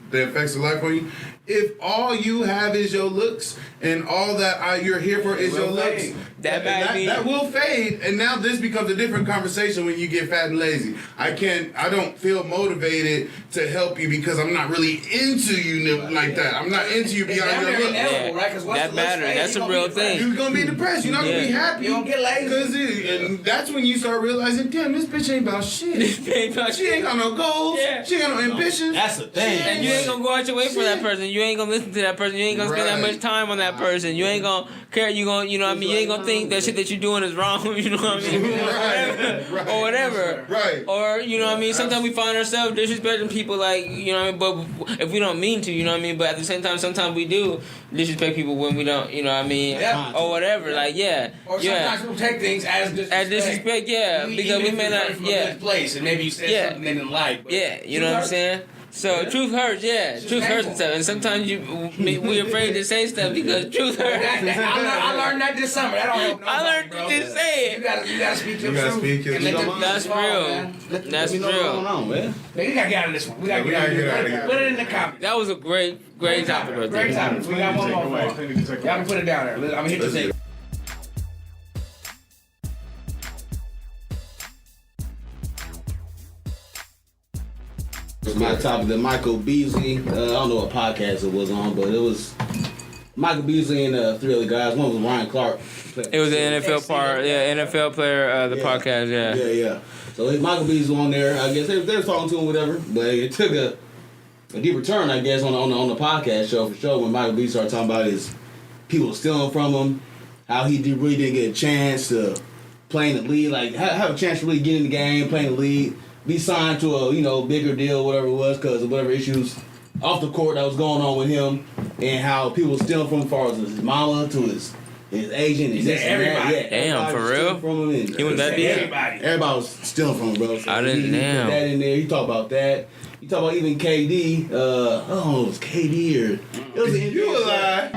the effects of life on you, if all you have is your looks and all that you're here for is your looks, that will fade. And now this becomes a different conversation when you get fat and lazy. I don't feel motivated to help you because I'm not really into you like that. I'm not into you beyond your looks. That matters. That's a real thing. You're going to be depressed. You're not going to be happy. You don't get lazy. And that's when you start realizing, damn, this bitch ain't about shit. She ain't got no goals. She ain't got no ambitions. That's the thing. And you ain't going to go out your way for that person. You ain't going to listen to that person. You ain't going to spend that much time on that person. You ain't going to care. You know what I mean? You ain't going to think that shit that you're doing is wrong. You know what I mean? Or whatever. Right. Or, you know what I mean? Sometimes we find ourselves disrespecting people like, you know what I mean? But if we don't mean to, you know what I mean? But at the same time, sometimes we do disrespect people when we don't, you know what I mean? Or whatever. Like, Or sometimes people take things as disrespect. Because we may not, from a good place, and maybe you said something they didn't like. But you know what I'm saying? So truth hurts, truth hurts and stuff. And sometimes we're afraid to say stuff because truth hurts. I learned that this summer. That don't help nobody, I learned to just say it. You gotta speak your truth. That's real. That's real. Man, we gotta get out of this one. We gotta get out of here. Put it in the comments. That was a great topic right there. Great topic. We got one more. Y'all can put it down there. I'm gonna hit the thing. My topic, the Michael Beasley. I don't know what podcast it was on, but it was Michael Beasley and 3 other guys. One was Ryan Clark. It was the NFL NFL player, the podcast, Yeah. So Michael Beasley on there. I guess they were talking to him, whatever. But it took a deeper turn, I guess, on the podcast show for sure. When Michael Beasley started talking about his people stealing from him, how he really didn't get a chance to play in the league, like have a chance to really get in the game, play in the league. Be signed to a bigger deal, whatever it was, because of whatever issues off the court that was going on with him, and how people were stealing from him, as far as his mama to his agent, and this and that. Yeah, damn, for real. From him, he was that big. Everybody was stealing from him, bro. So I didn't. Damn. Put that in there. You talk about that. You talk about even KD. It was KD or it was an You a lie.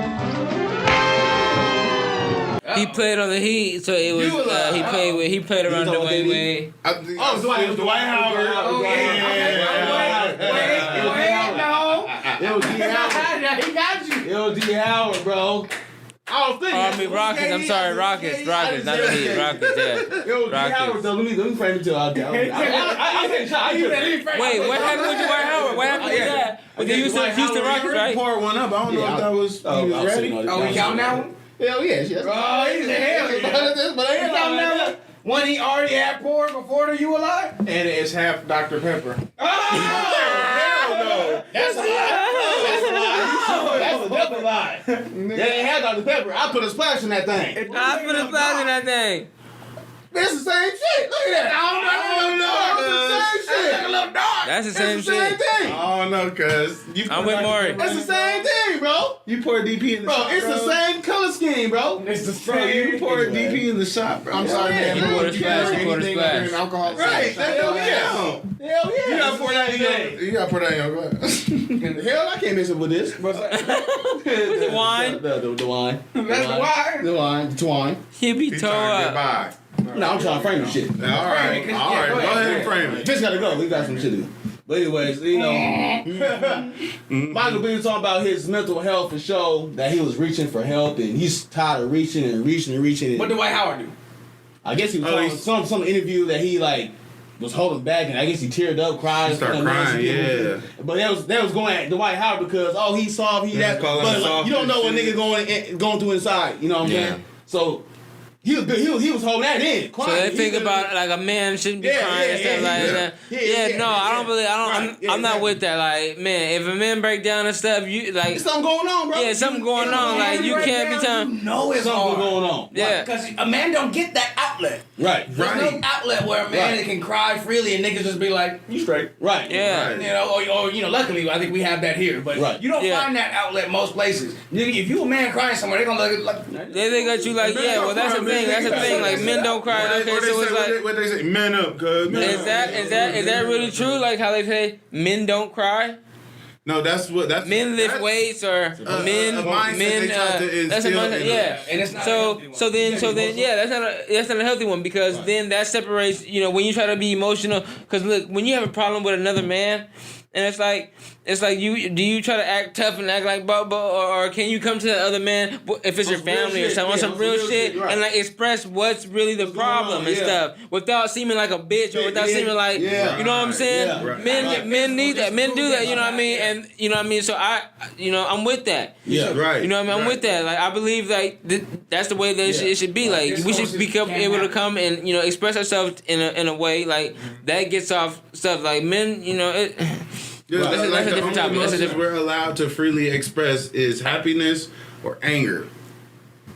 He played on the Heat, so it was he played around Dwayne Wade. It was Dwight Howard. Oh yeah. It was D. Howard. He got you. It was D. Howard, bro. I was thinking. Rockets. I'm sorry, Rockets, not the Heat. Rockets, yeah. Yo, D. Howard, though. Let me frame it to I take a shot. Wait, what happened with Dwight Howard? What happened with that? With the Houston Rockets, right? Pour one up. I don't know if that was ready. Oh, he counting that one? Hell yeah. Oh, he's a hell yeah. But I ain't counting that one. One he already had poured before the You Alive? And it's half Dr. Pepper. Oh, hell no. That's a lie. That's a double lie. They ain't had Dr. Pepper. I put a splash in that thing. I put a splash in that thing. That's the same shit. Look at that. I don't know. That's the same shit. That's a little dark. That's the same That's the same shit. thing. I don't know, cuz. I'm with Maury. That's the same thing, bro. You pour DP in the Bro, shot, it's the same color scheme, bro. It's the Bro, you same. pour DP in the shot, bro. I'm sorry, man. Yeah, Bro, pour you the can't splash, do pour the anything splash. other than alcohol. Right. Hell yeah. Hell Hell yeah. You gotta pour that in your. You gotta pour that in your glass. Hell, I can't mix it with this. The wine. The wine. That's the wine. The wine. The twine. He be He's toe trying to get up. by. No, I'm trying to frame the shit. All right. Go All right. ahead, Go ahead and frame it. Fish gotta go. We got some shit to do. But anyways, you know, Michael B was talking about his mental health and show that he was reaching for help and he's tired of reaching and reaching and reaching. What did Dwight Howard do? I guess he was on some interview that he like was holding back and I guess he teared up, cried. He started crying, yeah. But that was going at Dwight Howard because he soft, he Yeah, that. calling But him like, soft you don't know what and nigga going through inside. You know what I'm Yeah. saying? So he was holding that in. So Crying. they think about like a man shouldn't be Yeah, crying and yeah, stuff like yeah. that. Yeah, No, I don't believe. Right, yeah, I'm not exactly. with that. Like, man, if a man break down and stuff, you like. There's something going on, bro. Yeah, something going on. Like you can't be telling. You know it's Something hard. going on. Yeah. Because a man don't get that outlet. Right. There's no outlet where a man Right. can cry freely and niggas just be like, you straight. Right. Yeah. You know, or you know, luckily I think we have that here, but Right. you don't Yeah. find that outlet most places. Nigga, if you a man crying somewhere, they gonna look at like. They look at you like, yeah. Well, that's the thing. That's the thing. Like men don't cry. Okay, so it's like. What they say? Man up, cuz. Is that really true? Like how they say men don't cry? No, that's Men lift weights or men a mindset they try to that's a instill mindset, in yeah. And it's not a healthy one. So then yeah, that's not a healthy one because then that separates, you know, when you try to be emotional, because look, when you have a problem with another man and it's like you try to act tough and act like or can you come to the other man if it's your some real family or shit, something, on yeah, some real shit right. and like express what's really the problem on, and yeah. stuff without seeming like a bitch or without seeming like you know what I'm saying. Yeah, right. Men need that. Men do that. You know what I mean? And you know what I mean. So I'm with that. Yeah. Right. You know what I mean? I'm with that. Like I believe like that's the way that it should be. Like we should become able to come and express ourselves in a way like that gets off stuff. Like men, it. Yeah, That's a the different only topic. That's a emotions different. we're allowed to freely express is happiness or anger.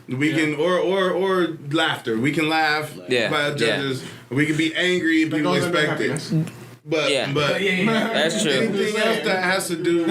We can or laughter. We can laugh Yeah, by judges. We can be angry and people goes into expect it. happiness. But Yeah. anything That's true. else that has to do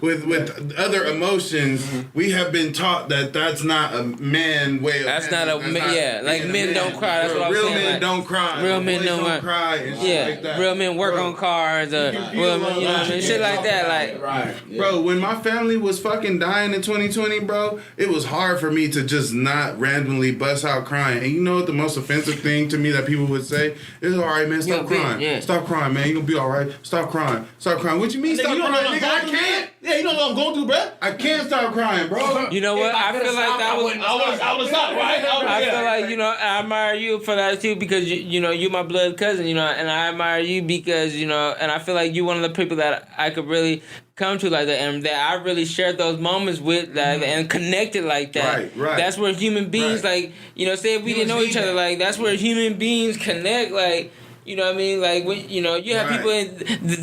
with other emotions, we have been taught that that's not a man way of. That's not a handling. man. That's Yeah, not like being a men man. don't cry. That's what I'm Real saying. men Like, don't cry. real men Boys don't cry and shit Yeah, like that. real men work Bro. on cars or real men, you know what I mean? Shit like that. Like Right. Bro, when my family was fucking dying in 2020, bro, it was hard for me to just not randomly bust out crying. And you know what the most offensive thing to me that people would say? It's all right, man, stop crying. Yeah. Stop crying, man. You gonna be all right. Stop crying. Stop crying. What you mean stop You don't know crying, what nigga? I I'm going through, can't. Yeah, you know what I'm going through, bro. I can't stop crying, bro. you know what? I feel like that was. I would have stopped, right? I feel like I admire you for that too because you're my blood cousin, and I admire you because and I feel like you're one of the people that I could really come to like that, and that I really shared those moments with that and connected like that. Right. That's where human beings say if we didn't know each other, like that's where human beings connect, like. You know what I mean? Like when you have people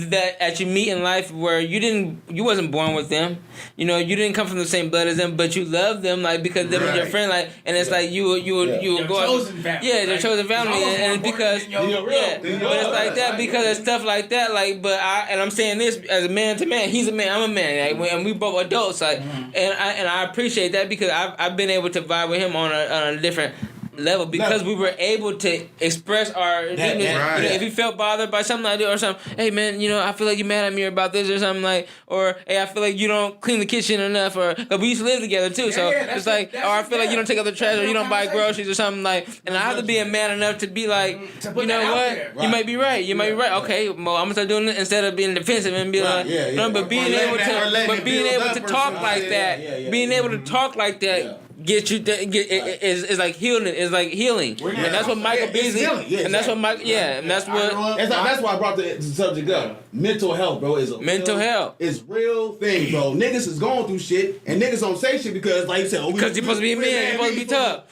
that you meet in life where you wasn't born with them. You didn't come from the same blood as them, but you love them like because they were your friend. Like, and it's like you would go chosen family, yeah, their right? chosen family, and it's because but it's like that because it's stuff like that. Like, but I'm saying this as a man to man. He's a man, I'm a man, like, and we both adults. Like, and I appreciate that because I've been able to vibe with him on a different level because we were able to express our deepness. right. If he felt bothered by something I do or something, hey man, I feel like you're mad at me about this or something like, or hey, I feel like you don't clean the kitchen enough, or cause we used to live together too. So it's like, or I feel like you don't take out the trash or you don't buy groceries or something like, and I have to be a man enough to be like, you know what, you might be right, Okay, well I'm gonna start doing it instead of being defensive and be like, no, but being able to talk like that, being able to talk like that. Get you is like healing. It's like healing, and that's what Michael Beasley. And that's what Mike. Yeah, and that's what. That's why I brought the subject up. Mental health, bro, is a Mental health. It's real thing, bro. Niggas is going through shit, and niggas don't say shit because, like you said, Because you're supposed to be a man. You're supposed to be tough.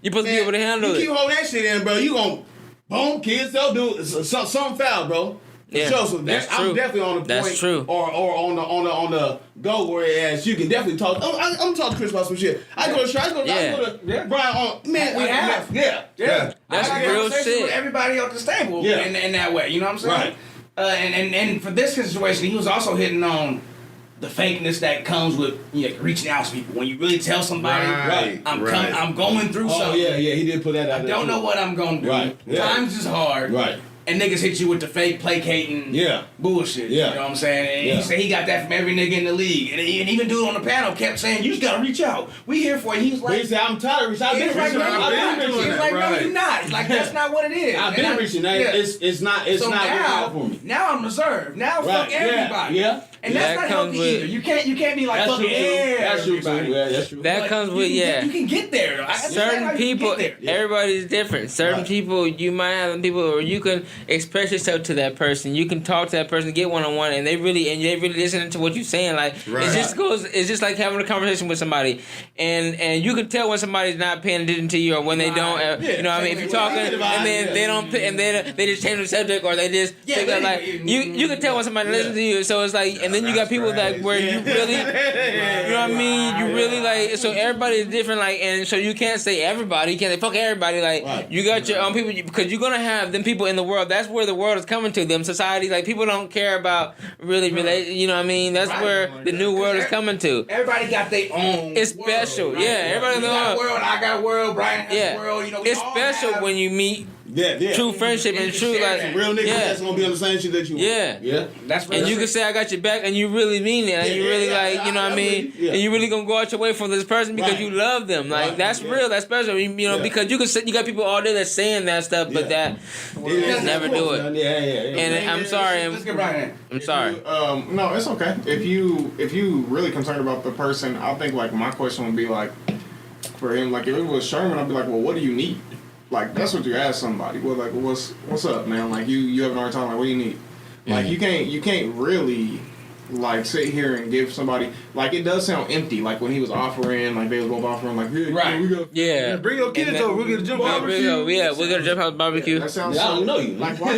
You're supposed to be able to handle You it. keep holding that shit in, bro. You gon' boom, kill yourself, do something foul, bro. Yeah, Sure, so that's I'm true. definitely on the point. That's true. Or on the go, whereas you can definitely talk. I'm talking to Chris about some shit. I go to Brian on man. We have. Yeah. That's I had real conversations shit. with everybody at this table Yeah. in that way. You know what I'm saying? Right. And for this situation, he was also hitting on the fakeness that comes with reaching out to people. When you really tell somebody, Right. I'm going through Oh something. yeah, he did put that out I there. don't know what I'm gonna do. Right. Yeah. Times is hard. Right. And niggas hit you with the fake placating bullshit. Yeah. You know what I'm saying? And he said he got that from every nigga in the league. And even dude on the panel kept saying, you just gotta reach out. We here for you. He was like, He said, I'm tired of reaching out. He's like, no, you're not. He's like, that's not what it is. I've been reaching out. It's not working out for me. Now I'm reserved. Now fuck everybody. Yeah. And that's not healthy either. You can't be like fucking everybody. That's true. That comes with You can get there. Certain people, everybody's different. Certain people, you might have them people, or you can express yourself to that person. You can talk to that person, get one-on-one, and they really listening to what you're saying. Like it's just like having a conversation with somebody, and you can tell when somebody's not paying attention to you or when they don't. You know what I mean? If you're talking and then they don't, and they just change the subject or they just you can tell when somebody listens to you. So it's like, and then you got people like where you really, you know what I mean? You really like. So everybody is different. Like, and so you can't say everybody. You can't say fuck everybody. Like you got your own people because you're gonna have them people in the world. That's where the world is coming to. Them society, like people don't care about really relate. You know what I mean? That's where the new world is coming to. Everybody got their own. It's special, world, right? Everybody got a world. I got a world. Brian has a world. You know, it's special when you meet. True friendship and true like real niggas that's gonna be on the same shit that you want. That's real. And you can say I got your back and you really mean it and you really like you know what I mean and you really gonna go out your way for this person because you love them like that's real, that's special, you know because you got people all day that's saying that stuff but that never do it. And I'm sorry. Let's get Brian. I'm sorry. No, it's okay. If you really concerned about the person, I think like my question would be like for him like if it was Sherman, I'd be like, well, what do you need? Like that's what you ask somebody. Well, like what's up, man? Like you having a hard time. Like what do you need? Like you can't really like sit here and give somebody like it does sound empty. Like when he was offering, like they was both offering, like we go, bring your kids over. We're gonna jump barbecue. We're gonna jump house barbecue. That sounds I don't know you. Like why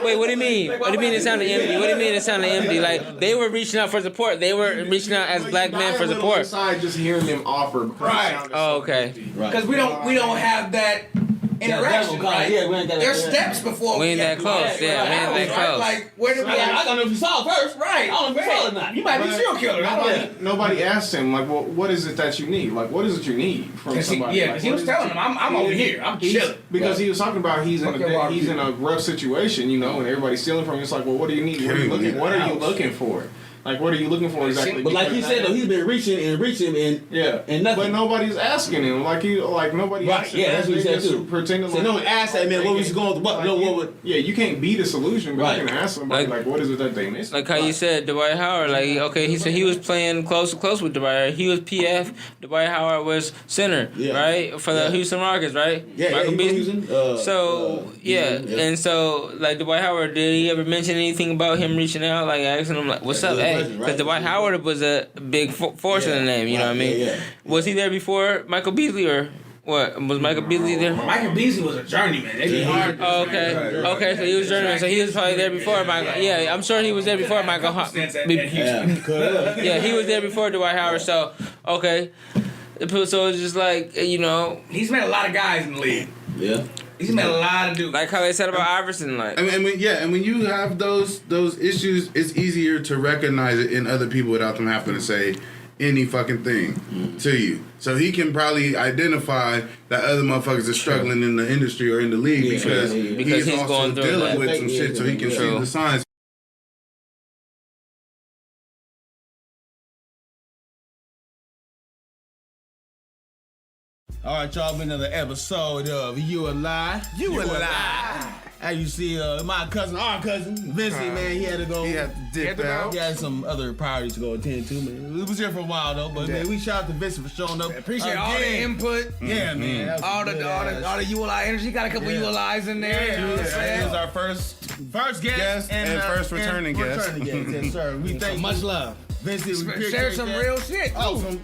wait, what do you mean? What do you mean it sounded empty? What do you mean it sounded empty? Like they were reaching out for support. They were reaching out as black men for support. Inside, just hearing them offer. Right. Oh, okay. Because we don't have that interaction, right? There's steps before we ain't that close. Yeah, we ain't that close. Like where do we? I don't know if you saw it first. Right. I don't know if you saw it or not. You might be a serial killer. Nobody asked him like, well, what is it that you need? Like, what is it you need from somebody? Because he was telling him, I'm over here. I'm chilling. Because he was talking about he's in a rough situation, you know, and everybody's stealing from him. It's like, well, what do you need? What are you looking for? Like, what are you looking for exactly? But like he said, though, he's been reaching and nothing. But nobody's asking him. Nobody. Right. Yeah, that's what he said too. Pretending. So no one asked that man. What was going? You can't beat a solution, but you can ask somebody like, what is it that they miss? Like how you said, Dwight Howard. Like okay, he said he was playing close with Dwight. He was PF. Dwight Howard was center, right, for the Houston Rockets, right? Yeah, Michael Beasley. And so like Dwight Howard, did he ever mention anything about him reaching out, like asking him like, "What's up, hey?" Because Dwight Howard was a big force in the name, you know what I mean? Yeah. Was he there before Michael Beasley or what? Was Michael Beasley there? Michael Beasley was a journeyman. They be hard. Oh, okay. Okay, so he was journeyman. So he was probably there before Michael. Yeah, I'm sure he was there before Michael. Yeah, he was there before Dwight Howard. So, okay. So it's just like, you know. He's met a lot of guys in the league. Yeah. He's met a lot of dudes. Like how they said about Iverson, like. And when you have those issues, it's easier to recognize it in other people without them having to say any fucking thing to you. So he can probably identify that other motherfuckers are struggling in the industry or in the league because he's also going through dealing with some shit, so he can see the signs. All right, y'all, been another episode of You Alive. You Alive. As you see, our cousin, Vincent, man, he had to go. He had to dip out. He had some other priorities to go attend to, man. We was here for a while, though, but, man, we shout out to Vincent for showing up. Appreciate all the input. Yeah, man. All the ULI energy. Got a couple ULIs in there. You know what I'm saying? He was our first guest and first returning guest. Yes, sir. We thank much love. Vincent, we share some real shit. Oh,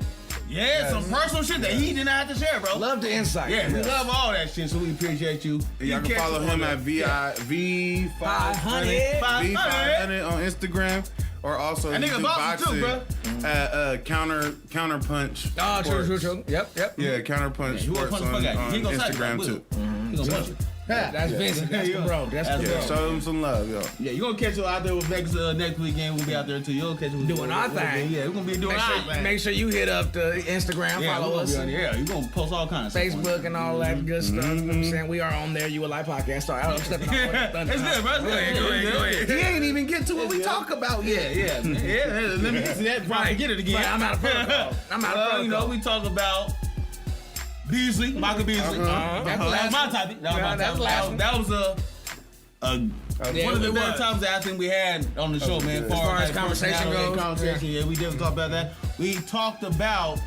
Yeah, some personal shit that he did not have to share, bro. Love the insight. Yeah, we love all that shit, so we appreciate you. Y'all can follow him at V500 on Instagram, or also that nigga boxing too, bro. At Counterpunch. Oh, true. Yep. Yeah, Counterpunch Sports on Instagram too. He gonna punch you. That's Vincent. That's the bro. That's the bro. Show him some love, yo. Yeah, you gonna catch us out there with next weekend. We'll be out there too. You'll catch us Doing our thing. Yeah, we're gonna be doing our thing. Make sure you hit up the Instagram, follow us. Yeah, you gonna post all kinds of Facebook and all that good stuff. You know what I'm saying? We are on there. You a Live Podcast. Sorry, I'm stepping on thunder. It's good, bro. Go ahead. He ain't even get to what we talk about yet. Yeah. Let me see that. Right, get it again. Right, I'm out of protocol. You know, we talk about Beasley, Michael Beasley. That was my topic. That was one of the better times that I think we had on the show, man. As far as conversation goes. Yeah, we didn't talk about that. We talked about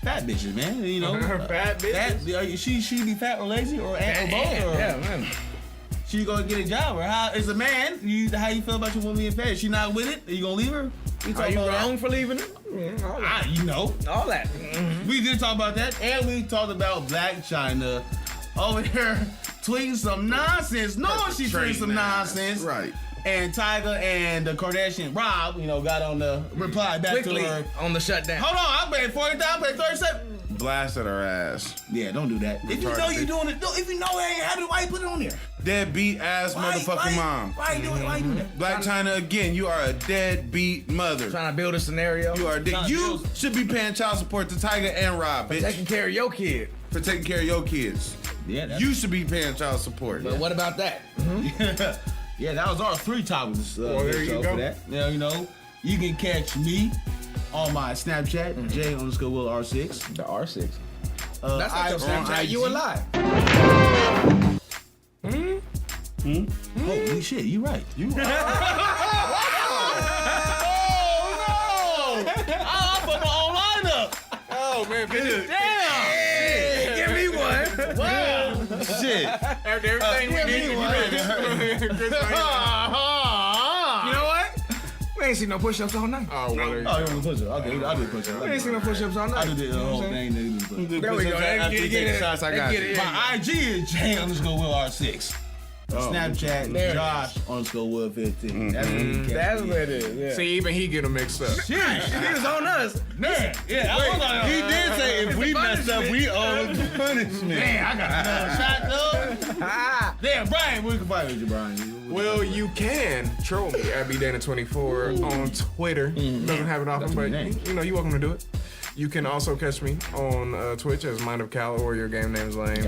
fat bitches, man. You know, fat bitches. She be fat or lazy or both? Yeah, man. She gonna get a job, or how? As a man, how you feel about your woman being fat? Is she not with it? Are you gonna leave her? Are you wrong for leaving it? You know. All that. We did talk about that, and we talked about Blac Chyna over here tweeting some nonsense, knowing she tweeting some nonsense. Right. And Tyga and the Kardashian Rob, got on the reply back Quickly to her. On the shutdown. Hold on, I paid $40,000, I paid $37. Blasted her ass. Yeah, don't do that. If you know you're doing it, if you know it ain't happening, why you put it on there? Deadbeat ass motherfucking mom. Why you doing it? Why you doing that? Blac Chyna, again, you are a deadbeat mother. Trying to build a scenario. You are you should be paying child support to Tyga and Rob, bitch. Taking care of your kid. For taking care of your kids. Yeah, you should be paying child support. But what about that? Yeah, that was our 3 topics. Well, there you go. For that. Yeah, you can catch me on my Snapchat, J_Will_R6. The R6. That's not your Snapchat. IG. You alive. Holy shit, you right. You right. Oh, no! I put my own lineup. Oh, man. Damn! Hey, give me one. Wow. Shit. After everything we did, you know what? We ain't seen no push-ups all night. Oh, well, there you Oh, you want to push it? Okay, I'll do push it. We ain't seen no push-ups all night. I do the whole thing. There we go. Get it. Shots I got. My IG is J_Will_R6. Snapchat, Josh_Will15. That's what you catch. That's what it is. Yeah. See, even he get them mixed up. Shit. He was on us. Yeah, He did say if we messed up, we owe the punishment. Man, I got another shot, though. Damn, Brian, we can fight with you, Brian. Well, you can troll me at BDana24 on Twitter. Doesn't happen often, but you're welcome to do it. You can also catch me on Twitch as Mind of Cal or your game name's Lane.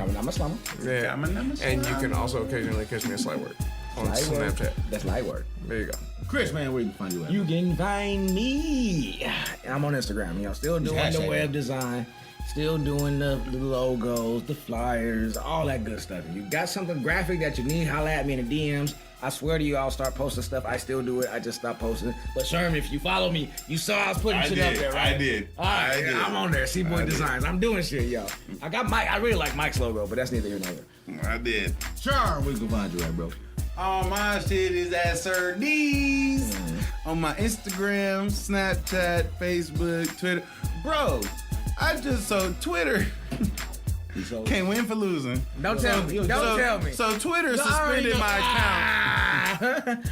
Yeah. And you can also occasionally catch me at Slightword on Snapchat. That's Lightword. There you go. Chris, man, where you can find you at? You can find me. I'm on Instagram. Still doing the web design. Still doing the logos, the flyers, all that good stuff. If you got something graphic that you need, holla at me in the DMs. I swear to you, I'll start posting stuff. I still do it. I just stopped posting. But Sherman, if you follow me, you saw I was putting shit up there, right? I did. All right, I'm on there. C-Boy Designs. I'm doing shit, y'all. I got Mike. I really like Mike's logo, but that's neither here nor there. I did. Sure, where you can find you at, bro? All my shit is at Sir D's on my Instagram, Snapchat, Facebook, Twitter. Bro, Twitter can't win for losing. Don't tell me. Don't tell me. So Twitter suspended my account.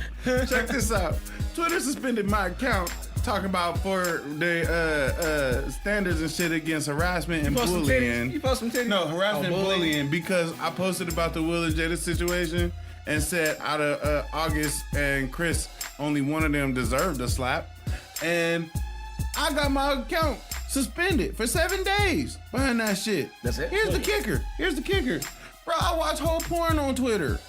Check this out. Twitter suspended my account talking about for the standards and shit against harassment and bullying. You post some titties? No, harassment and bullying because I posted about the Will and Jada situation and said out of August and Chris, only one of them deserved a slap. And I got my account suspended for 7 days behind that shit. That's it? Here's the kicker. Bro, I watch whole porn on Twitter.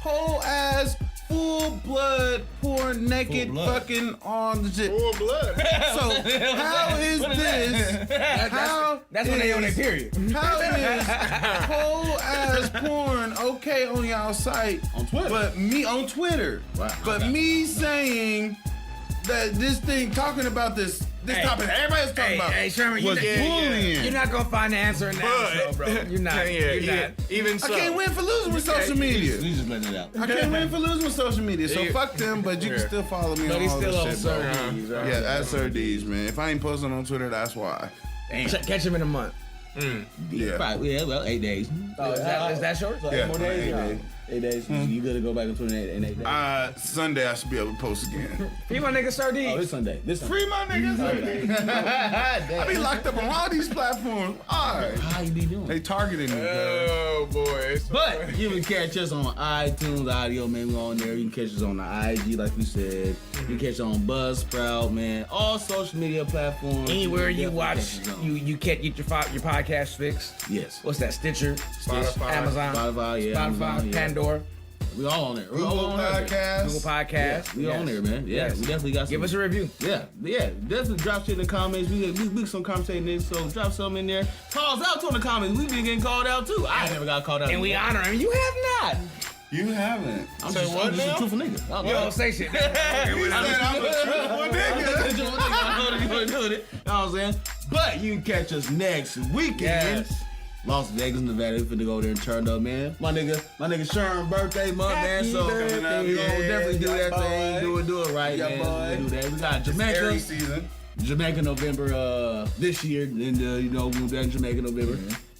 Whole ass, full blood, porn, naked, fucking on the shit. Full blood. So how is this? That's when they on their period. How is whole ass porn okay on y'all site? On Twitter. But me on Twitter. Wow. But me saying that this thing talking about this topic everybody's talking about Sherman, was bullying. You're not gonna find the answer in that, bro. You're not. You're not. Even so. I can't win for losing with social media. You just letting it out. I can't win for losing with social media. So fuck them, but you can still follow me on all this shit, bro. D's, right? Yeah, that's Sir D's, man. If I ain't posting on Twitter, that's why. Catch him in a month. Yeah. Probably, well, 8 days. Oh, is that short? So Yeah, 8 more days? 8 days. 8 days. You gotta go back in 28 in 8 days. Sunday I should be able to post again. Free my nigga Sardine. Oh, this Sunday. Free my niggas. I be locked up on all these platforms. All right. How you be doing? They targeted me. Oh boy. But you can catch us on iTunes audio, man. We on there. You can catch us on the IG, like we said. You can catch us on Buzzsprout, man. All social media platforms. Anywhere you definitely watch, catch us on. you can't get your podcast fixed. Yes. What's that? Stitcher, Spotify. Amazon, Spotify, yeah. Spotify, Amazon, yeah. Pandora, We all on there. We all Google on there. Podcasts. Google Podcasts. We on there, man. Yeah, Yes. we definitely got some. Give us a review. Yeah. Definitely drop shit in the comments. We some conversating this, so drop something in there. Call us out too in the comments. We been getting called out too. I never got called out. And we yet. honor him. You have not. You haven't. I'm Say just, what I'm just now? a truthful nigga. You don't say shit. He said I'm a truthful nigga. You know what I'm saying? But you can catch us next weekend. Yes. Las Vegas, Nevada. We finna go there and turn up, man. My nigga Sherm birthday month, man. So we gonna definitely do that thing. Do it right, Yeah, man. boy. We do that. We got Jamaica. Aries season. Jamaica November this year, and we'll do that in Jamaica November.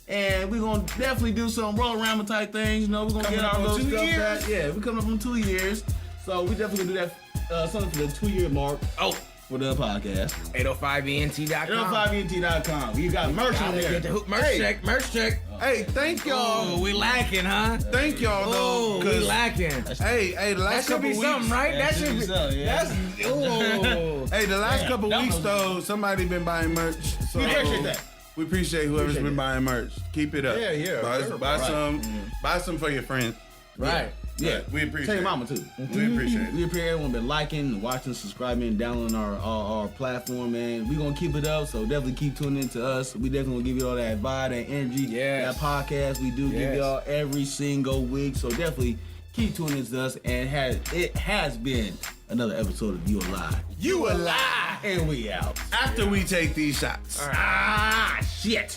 And we're gonna definitely do some roll around type things. You know, we're gonna Coming get up our on little 2 stuff years. back. Yeah, we're coming up on 2 years. So we definitely gonna do that something for the 2-year mark. Oh, for the podcast. 805ENT.com. 805ENT.com. We got merch on there. Get the hook merch check. Merch check. Hey, thank y'all. Oh, we lacking, huh? Thank y'all Oh, though. we 'Cause- lacking. Hey, the That last should couple be weeks. something, right? That should be. something, yeah. That's. Oh. Hey, the last couple that weeks was- though, somebody been buying merch. So We appreciate that. We appreciate whoever's been buying merch. Keep it up. Yeah. Buy some. Buy some for your friends. Right. Yeah, We appreciate Tell your it. mama too. We appreciate it. We appreciate everyone been liking, watching, subscribing, downloading our platform, man. We gonna keep it up, so definitely keep tuning in to us. We definitely gonna give you all that vibe, that energy, Yes. that podcast we do give Yes. y'all every single week. So definitely keep tuning in to us. And it has been another episode of You Alive. You alive. And we out. After we take these shots. Ah, shit.